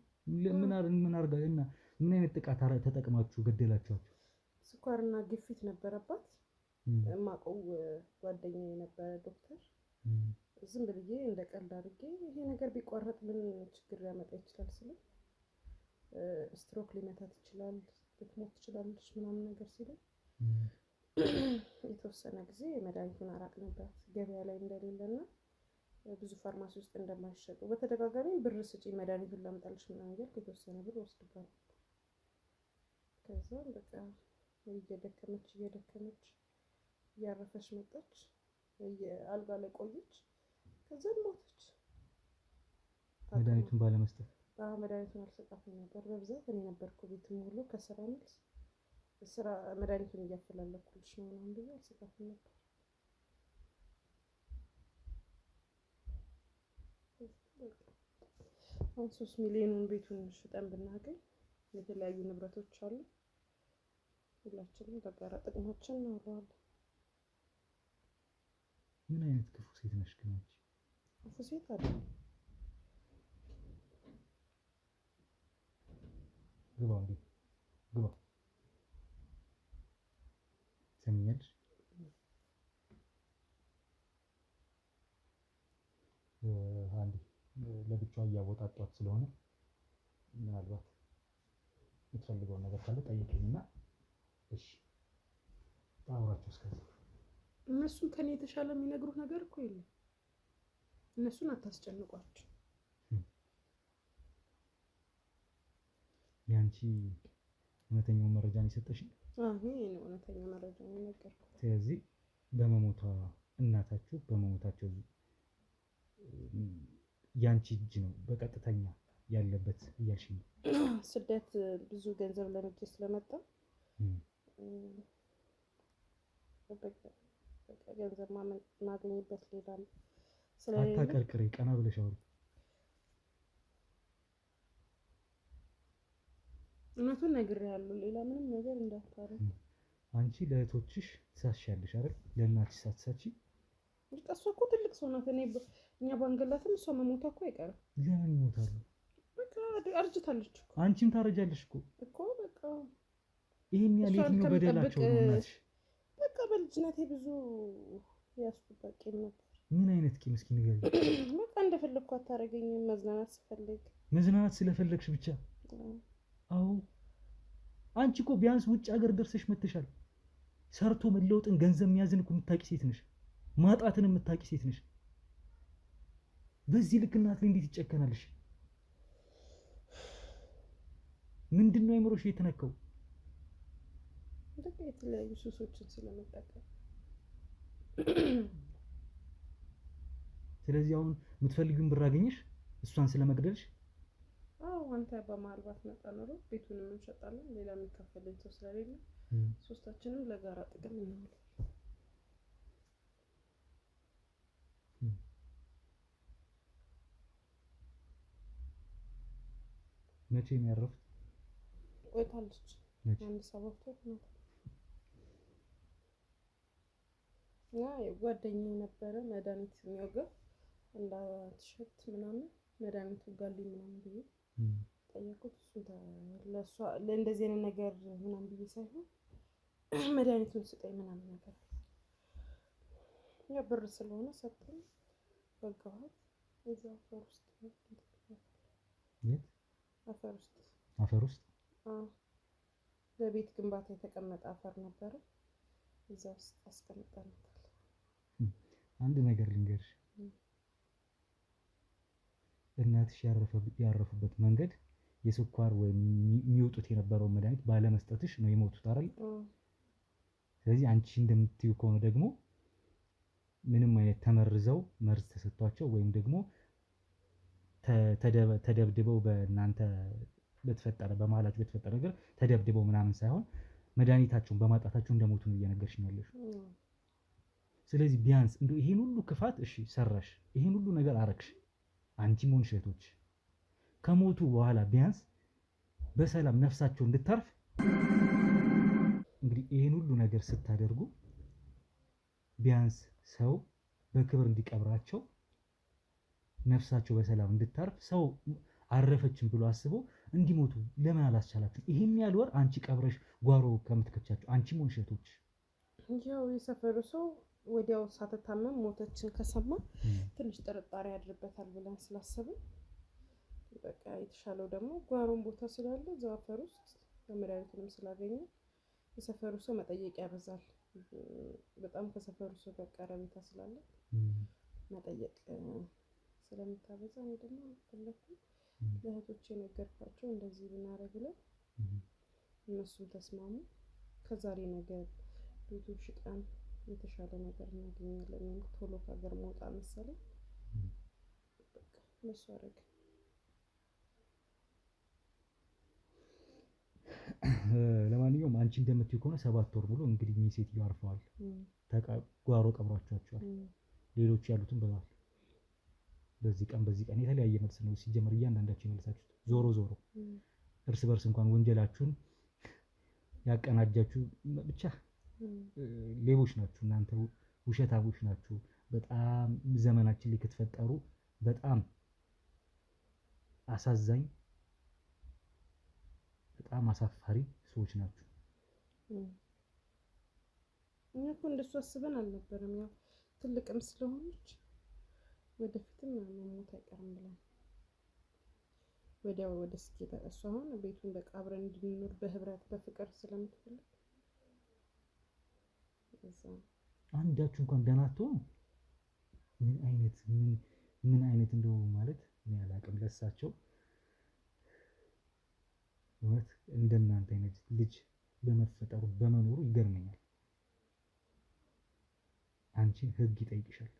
S1: ምን አድርጋና ምን አይነት ጥቃት ተጠቅማችሁ ገደላችኋቸው?
S2: ስኳርና ግፊት ነበረባት። የማውቀው ጓደኛዬ የነበረ ዶክተር ዝም ብዬ እንደ ቀልድ አድርጌ ይሄ ነገር ቢቋረጥ ምን ችግር ሊያመጣ ይችላል ስለ ስትሮክ ሊመታት ይችላል፣ ልትሞት ትችላለች ምናምን ነገር ሲለኝ የተወሰነ ጊዜ መድኃኒቱን አራቅ ነበር ገበያ ላይ እንደሌለና ብዙ ፋርማሲ ውስጥ እንደማይሸጡ በተደጋጋሚ ብር ስጪ መድኃኒቱን ላምጣልሽ ምናምን እያልኩ የተወሰነ ብር ወስድባል። ከዛ በቃ እየደከመች እያረፈች መጣች። አልጋ ላይ ቆየች። ከዛ ሞተች።
S1: መድኃኒቱን ባለመስጠት
S2: መድኃኒቱን አልሰጣትም ነበር በብዛት እኔ ነበርኩ ቤት ሙሉ ከስራ መልስ ስራ መድኃኒቱን እያፈላለኩልሽ ነው ምናምን ብዬ አልሰጣትም ነበር። አሁን 3 ሚሊዮኑን ቤቱን ሽጠን ብናገኝ የተለያዩ ንብረቶች አሉ። ሁላችንም በጋራ ጥቅማችን እናወራዋለን።
S1: ምን አይነት ክፉ ሴት ነሽ ግን አንቺ?
S2: ክፉ ሴት አይደለም።
S1: ግባ ሰሚኛለሽ? አንዴ ለብቻዋ እያወጣጧት ስለሆነ ምናልባት የምትፈልገውን ነገር ካለ ጠይቂኝና እሺ አውራቸው። እስከዚህ
S2: እነሱን ከኔ የተሻለ የሚነግሩት ነገር እኮ የለም። እነሱን አታስጨንቋቸው።
S1: ያንቺ እውነተኛው መረጃ ነው የሰጠሽኝ?
S2: ይሄ ነው እውነተኛው መረጃ ነው የነገርኩት።
S1: ስለዚህ በመሞቷ እናታችሁ በመሞታቸው ያንቺ እጅ ነው በቀጥተኛ ያለበት እያልሽኝ ነው?
S2: ስደት ብዙ ገንዘብ ለምጄ ስለመጣ በቃ ገንዘብ ማግኘበት ሌላ ስለሌለ
S1: አታቀርቅሪ፣ ቀና ብለሽ አውሪ።
S2: እውነቱን ነግሬሃለሁ። ሌላ ምንም ነገር እንዳታረግ።
S1: አንቺ ለእህቶችሽ ትሳሻለሽ አይደል? ለእናትሽ ሳትሳቺ።
S2: እሷ እኮ ትልቅ ሰው ናት። እኛ ባንገላትም እሷ መሞቷ እኮ አይቀርም።
S1: ለምን ይሞታሉ?
S2: በቃ አርጅታለች እኮ።
S1: አንቺም ታረጃለሽ እኮ
S2: በቃ
S1: ይሄን ያህል የትኛው በደላቸው ነው እናትሽ?
S2: በቃ በልጅነቴ ብዙ ያስኩት ቂም ነበር።
S1: ምን አይነት ቂም እስኪ ንገሪኝ።
S2: በቃ እንደፈለግኩ አታረገኝም።
S1: መዝናናት ስለፈለግሽ ብቻ። አዎ አንቺ እኮ ቢያንስ ውጭ ሀገር ደርሰሽ መጥተሻል። ሰርቶ መለወጥን ገንዘብ መያዝን እኮ የምታውቂ ሴት ነሽ። ማጣትን የምታውቂ ሴት ነሽ። በዚህ ልክ እናት ላይ እንዴት ይጨከናልሽ? ምንድነው አይምሮሽ የተነካው?
S2: በቃ የተለያዩ ሱሶችን ስለመጠቀም።
S1: ስለዚህ አሁን የምትፈልጊውን ብር አገኘሽ እሷን ስለመግደልሽ?
S2: አንተ በማልባት መጣ ኖሮ ቤቱንም እንሸጣለን። ሌላ የሚከፈልኝ ሰው ስለሌለ ሶስታችንም ለጋራ ጥቅም እናውላለን።
S1: መቼ ነው ያረፉት?
S2: ቆይታለች። አንድ 7 ወር ነው። ጓደኛዬ ነበረ መድኃኒት የሚወጋ እንዳትሸት ምናምን መድኃኒቱ ጋልኝ ምናምን ብዬ ጠየቁት። እሱ ለእንደዚህ አይነት ነገር ምናምን ብዬ ሳይሆን መድኃኒቱን ስጠኝ ምናምን ነገር ብር ስለሆነ ሰጠኝ። ወጋኋት። እዛ
S1: አፈር ውስጥ
S2: ለቤት ግንባታ የተቀመጠ አፈር ነበረ። እዛ ውስጥ አስቀምጠናታል።
S1: አንድ ነገር ልንገርሽ፣ እናትሽ ያረፉበት መንገድ የስኳር ወይም የሚወጡት የነበረውን መድኃኒት ባለመስጠትሽ ነው የሞቱት አይደል? ስለዚህ አንቺ እንደምትዩ ከሆነ ደግሞ ምንም አይነት ተመርዘው መርዝ ተሰጥቷቸው ወይም ደግሞ ተደብድበው በእናንተ ለተፈጠረ በመሀላችሁ በተፈጠረ ነገር ተደብድበው ምናምን ሳይሆን መድኃኒታቸውን በማጣታቸው እንደሞቱ ነው እየነገርሽኝ ያለሽ። ስለዚህ ቢያንስ እንደው ይሄን ሁሉ ክፋት እሺ ሰራሽ፣ ይሄን ሁሉ ነገር አረግሽ፣ አንቺም ሆንሽ እህቶች ከሞቱ በኋላ ቢያንስ በሰላም ነፍሳቸው እንድታርፍ እንግዲህ ይሄን ሁሉ ነገር ስታደርጉ ቢያንስ ሰው በክብር እንዲቀብራቸው ነፍሳቸው በሰላም እንድታርፍ ሰው አረፈችን ብሎ አስቦ እንዲሞቱ ለምን አላስቻላችሁ? ይሄን ያህል ወር አንቺ ቀብረሽ ጓሮ ከምትከቻቸው አንቺም ሆንሽ እህቶች
S2: ያው የሰፈሩ ሰው ወዲያው ሳትታመም ሞተችን ከሰማ ትንሽ ጥርጣሬ ያድርበታል ብለን ስላሰብን በቃ የተሻለው ደግሞ ጓሮን ቦታ ስላለ እዛው አፈር ውስጥ መድኃኒቱንም ስላገኘ የሰፈሩ ሰው መጠየቅ ያበዛል። በጣም ከሰፈሩ ሰው ጋር ቀረቤታ ስላለ መጠየቅ ስለምታበዛ ነው። ደግሞ ፈለኩ ለእህቶቼ ነገርኳቸው እንደዚህ ብናረግ ብለን እነሱም ተስማሙ። ከዛሬ ነገ ቤቱ ሽጠን የተሻለ ነገር እናገኛለን። ቶሎ ከሀገር መውጣ መሰለኝ በቃ ለሱ አደረገ።
S1: ለማንኛውም አንቺ እንደምትይው ከሆነ 7 ወር ብሎ እንግዲህ እኚህ ሴትዮ አርፈዋል። ጓሮ ቀብሯቸዋል። ሌሎች ያሉትን ብለዋል። በዚህ ቀን የተለያየ መልስ ነው ሲጀመር እያንዳንዳችሁ የመልሳችሁት። ዞሮ እርስ በርስ እንኳን ወንጀላችሁን ያቀናጃችሁ ብቻ ሌቦች ናችሁ እናንተ፣ ውሸታሞች ናችሁ። በጣም ዘመናችን ላይ ከተፈጠሩ በጣም አሳዛኝ በጣም አሳፋሪ ሰዎች ናቸው።
S2: እኛ እኮ እንደሱ አስበን አልነበረም። ያው ትልቅም ስለሆነች ወደፊትም መሞት አይቀርም ብለን ወዲያው ወደ ስኬት እሷ አሁን ቤቱን በቃ አብረን እንድንኖር በህብረት በፍቅር ስለምትፈልግ
S1: አንዳችሁ እንኳን ደህና አትሆኑ። ምን አይነት እንደው ማለት እኔ አላውቅም። ለሳቸው እውነት እንደናንተ አይነት ልጅ በመፈጠሩ በመኖሩ ይገርመኛል። አንቺን ህግ ይጠይቅሻል፣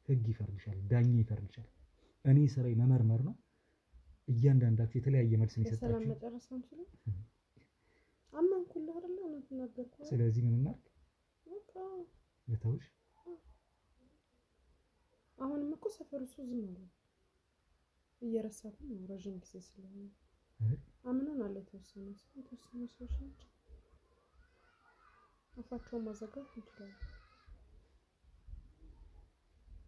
S1: ህግ ይፈርድሻል፣ ዳኛ ይፈርድሻል። እኔ ስራዬ መመርመር ነው። እያንዳንዳችሁ የተለያየ መልስ ነው የሰጣችሁ።
S2: ሰላም መጨረስ አንችልም። አመንኩልህ አይደል? እውነት ነገርኩ።
S1: ስለዚህ ምን እናድርግ?
S2: በቃ
S1: ለታውሽ
S2: አሁንም እኮ ሰፈሩ እሱ ዝም አለ። እየረሳት ነው ረጅም ጊዜ ስለሆነ አምነን አለ የተወሰነ ሰዎች ናቸው። አፋቸውን ማዘጋት ይችላል።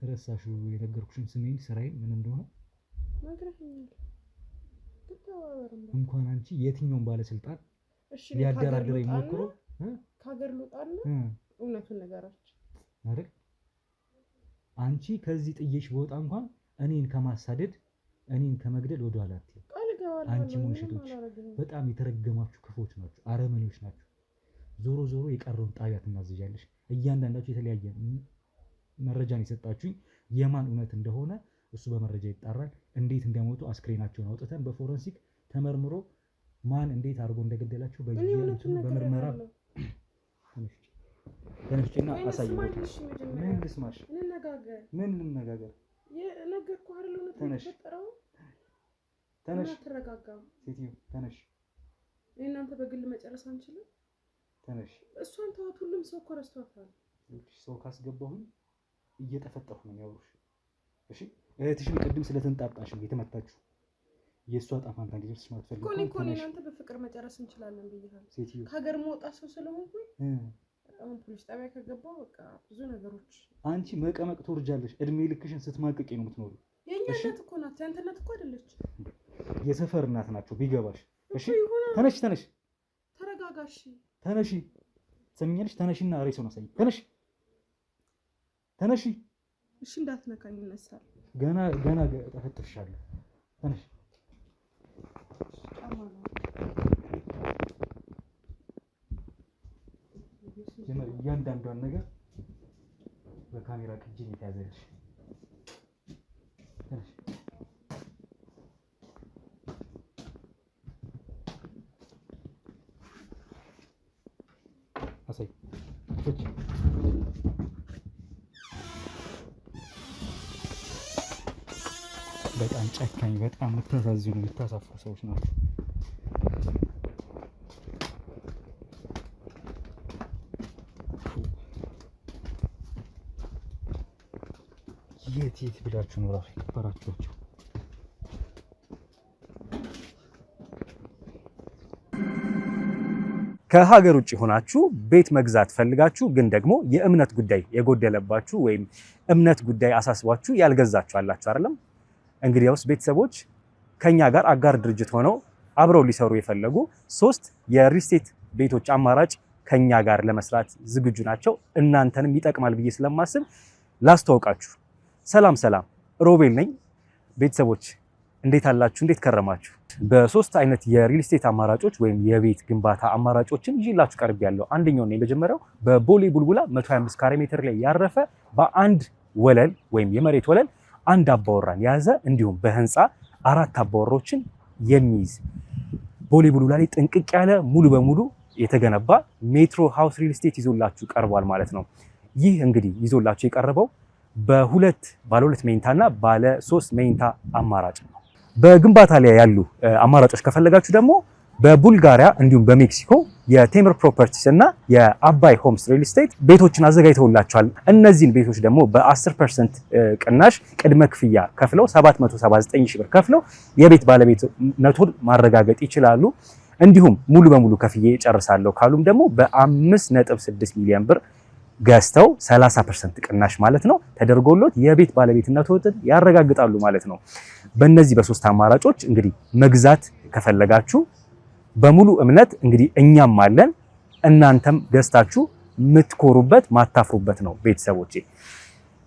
S1: ረሳሹ የነገርኩሽን ስሜን ስራዬን ምን እንደሆነ
S2: ነግረኸኛል።
S1: እንኳን አንቺ የትኛውን ባለስልጣን ሊያደራድረኝ ሞክሮ
S2: ከሀገር ልውጣና እውነቱን ነገራችሁ
S1: አይደል? አንቺ ከዚህ ጥዬሽ በወጣ እንኳን እኔን ከማሳደድ እኔን ከመግደል ወደ ኋላ አትይም። አንቺ ሙንሽቶች በጣም የተረገማችሁ ክፎች ናችሁ፣ አረመኔዎች ናችሁ። ዞሮ የቀረውን ጣቢያ ትናዝዣለሽ። እያንዳንዳችሁ የተለያየ መረጃን የሰጣችሁኝ የማን እውነት እንደሆነ እሱ በመረጃ ይጣራል። እንዴት እንደሞቱ አስክሬናቸውን አውጥተን በፎረንሲክ ተመርምሮ ማን እንዴት አድርጎ እንደገደላቸው በየእንትኑ በምርመራ ተነሽና አሳየኝ። ምን ልስማሽ? ምን እንነጋገር?
S2: የነገርኩህ አይደል? እውነት የተፈጠረው ተነሽ። ተረጋጋ
S1: ሴትዮ ተነሽ።
S2: እናንተ በግል መጨረስ አንችልም?
S1: ተነሽ።
S2: እሷን ተዋት። ሁሉም ሰው እኮ ረስቷታል።
S1: ሰው ካስገባሁኝ እየጠፈጠፉ ነው የሚያወሩሽ። እሺ እህትሽን ቅድም ስለተንጣጣሽ ነው የተመታችሁ። የእሷ ጣፋንታ እንዲደርስሽ ማለት ፈልገው
S2: እኮ እናንተ በፍቅር መጨረስ እንችላለን ብዬሃለሁ።
S1: ሴትዮ
S2: ከሀገር መውጣት ሰው ስለሆንኩኝ አሁን ፖሊስ ጣቢያ ከገባሁ በቃ ብዙ ነገሮች
S1: አንቺ መቀመቅ ትወርጃለሽ። እድሜ ልክሽን ስትማቅቂ ነው የምትኖሩ።
S2: የኛ እናት እኮ ናት፣ ያንተ እናት እኮ አይደለች።
S1: የሰፈር እናት ናቸው ቢገባሽ። እሺ ተነሽ፣ ተነሽ፣
S2: ተረጋጋሽ፣
S1: ተነሺ። ትሰሚኛለሽ? ተነሽና ሬሳውን አሳይ። ተነሽ፣ ተነሺ።
S2: እሺ እንዳትነካኝ ይነሳል።
S1: ገና ተፈጥርሻለሁ። ተነሽ። እያንዳንዷን ነገር በካሜራ ቅጂ የተያዘልሽ። ተነሽ። አሳይ። በጣም ጨካኝ፣ በጣም የምታሳዝኑ የምታሳፍሩ ሰዎች ናቸው። የት ብላችሁ ነው ራሱ የቀበራችኋቸው?
S6: ከሀገር ውጭ ሆናችሁ ቤት መግዛት ፈልጋችሁ ግን ደግሞ የእምነት ጉዳይ የጎደለባችሁ ወይም እምነት ጉዳይ አሳስቧችሁ ያልገዛችሁ አላችሁ አይደለም? እንግዲያውስ ቤተሰቦች ከኛ ጋር አጋር ድርጅት ሆነው አብረው ሊሰሩ የፈለጉ 3 የሪል ስቴት ቤቶች አማራጭ ከኛ ጋር ለመስራት ዝግጁ ናቸው። እናንተንም ይጠቅማል ብዬ ስለማስብ ላስተዋውቃችሁ። ሰላም ሮቤል ነኝ። ቤተሰቦች እንዴት አላችሁ? እንዴት ከረማችሁ? በ3 አይነት የሪል ስቴት አማራጮች ወይም የቤት ግንባታ አማራጮችን ይዤላችሁ ቀርቤያለሁ። አንደኛው ነው የመጀመሪያው በቦሌ ቡልቡላ 125 ካሬ ሜትር ላይ ያረፈ በአንድ ወለል ወይም የመሬት ወለል አንድ አባወራን የያዘ እንዲሁም በህንፃ 4 አባወሮችን የሚይዝ ቦሌ ቡልቡላ ላይ ጥንቅቅ ያለ ሙሉ በሙሉ የተገነባ ሜትሮ ሃውስ ሪል ስቴት ይዞላችሁ ቀርቧል ማለት ነው። ይህ እንግዲህ ይዞላችሁ የቀረበው ባለ 2 መኝታና ባለ 3 መኝታ አማራጭ ነው። በግንባታ ላይ ያሉ አማራጮች ከፈለጋችሁ ደግሞ በቡልጋሪያ እንዲሁም በሜክሲኮ የቴምር ፕሮፐርቲስ እና የአባይ ሆምስ ሪል ስቴት ቤቶችን አዘጋጅተውላቸዋል። እነዚህን ቤቶች ደግሞ በ10% ቅናሽ ቅድመ ክፍያ ከፍለው 779 ሺህ ብር ከፍለው የቤት ባለቤትነቱን ማረጋገጥ ይችላሉ። እንዲሁም ሙሉ በሙሉ ከፍዬ ጨርሳለሁ ካሉም ደግሞ በ5.6 ሚሊዮን ብር ገዝተው 30% ቅናሽ ማለት ነው ተደርጎሎት የቤት ባለቤትነቱን ያረጋግጣሉ ማለት ነው። በእነዚህ በ3 አማራጮች እንግዲህ መግዛት ከፈለጋችሁ በሙሉ እምነት እንግዲህ እኛም አለን፣ እናንተም ገዝታችሁ የምትኮሩበት ማታፍሩበት ነው። ቤተሰቦቼ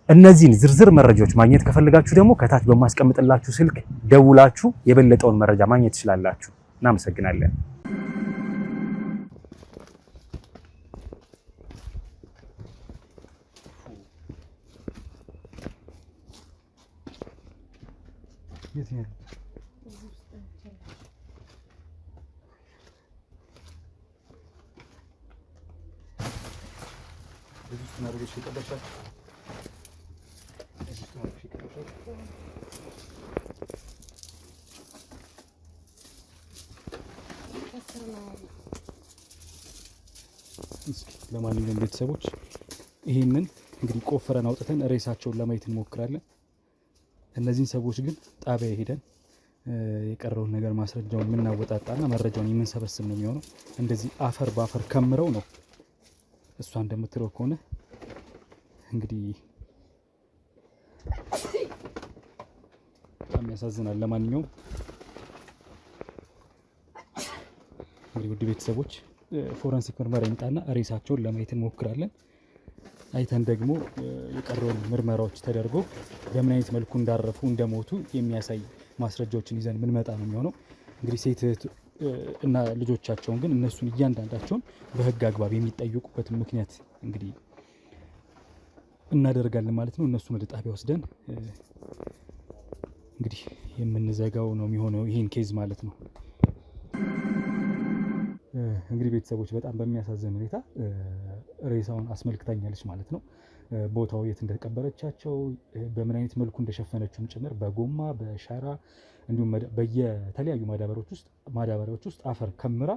S6: እነዚህን ዝርዝር መረጃዎች ማግኘት ከፈለጋችሁ ደግሞ ከታች በማስቀምጥላችሁ ስልክ ደውላችሁ የበለጠውን መረጃ ማግኘት ትችላላችሁ። እናመሰግናለን።
S1: የት ነው? ለማንኛውም ቤተሰቦች ይሄንን እንግዲህ ቆፍረን አውጥተን ሬሳቸውን ለማየት እንሞክራለን። እነዚህን ሰዎች ግን ጣቢያ ሄደን የቀረውን ነገር ማስረጃውን የምናወጣጣና መረጃውን የምንሰበስብ ነው የሚሆነው። እንደዚህ አፈር በአፈር ከምረው ነው እሷ እንደምትለው ከሆነ እንግዲህ በጣም ያሳዝናል። ለማንኛውም እንግዲህ ውድ ቤተሰቦች ፎረንሲክ ምርመራ ይምጣና ሬሳቸውን ለማየት እንሞክራለን። አይተን ደግሞ የቀረውን ምርመራዎች ተደርጎ በምን አይነት መልኩ እንዳረፉ እንደሞቱ የሚያሳይ ማስረጃዎችን ይዘን ምንመጣ ነው የሚሆነው። እንግዲህ ሴት እና ልጆቻቸውን ግን እነሱን እያንዳንዳቸውን በህግ አግባብ የሚጠየቁበት ምክንያት እንግዲህ እናደርጋለን ማለት ነው። እነሱን ወደ ጣቢያ ወስደን እንግዲህ የምንዘጋው ነው የሚሆነው ይሄን ኬዝ ማለት ነው። እንግዲህ ቤተሰቦች በጣም በሚያሳዝን ሁኔታ ሬሳውን አስመልክታኛለች ማለት ነው። ቦታው የት እንደተቀበረቻቸው በምን አይነት መልኩ እንደሸፈነችውም ጭምር በጎማ በሸራ እንዲሁም በየተለያዩ ማዳበሪያዎች ውስጥ አፈር ከምራ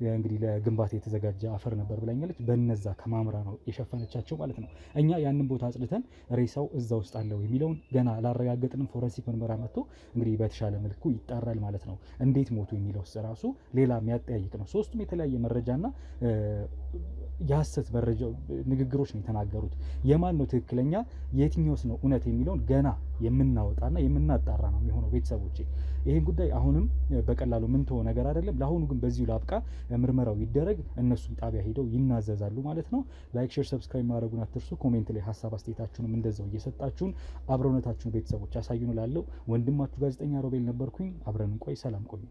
S1: እንግዲህ ለግንባታ የተዘጋጀ አፈር ነበር ብላኛለች። በነዛ ከማምራ ነው የሸፈነቻቸው ማለት ነው። እኛ ያንን ቦታ አጽድተን ሬሳው እዛ ውስጥ አለው የሚለውን ገና ላረጋገጥንም ፎረንሲክ ምርመራ መጥቶ እንግዲህ በተሻለ መልኩ ይጣራል ማለት ነው። እንዴት ሞቱ የሚለው ራሱ ሌላ የሚያጠያይቅ ነው። ሶስቱም የተለያየ መረጃና የሐሰት መረጃ ንግግሮች ነው የተናገሩት። የማን ነው ትክክለኛ የትኛውስ ነው እውነት የሚለውን ገና የምናወጣና የምናጣራ ነው የሚሆነው። ቤተሰቦቼ ይህን ጉዳይ አሁንም በቀላሉ ምንተው ነገር አይደለም። ለአሁኑ ግን በዚሁ ላብቃ። ምርመራው ይደረግ፣ እነሱም ጣቢያ ሄደው ይናዘዛሉ ማለት ነው። ላይክ፣ ሼር፣ ሰብስክራይብ ማድረጉን አትርሱ። ኮሜንት ላይ ሀሳብ አስተያየታችሁንም እንደዛው እየሰጣችሁን አብሮነታችሁን ቤተሰቦች አሳዩን እላለሁ። ወንድማችሁ ጋዜጠኛ ሮቤል ነበርኩኝ። አብረን እንቆይ። ሰላም ቆዩ።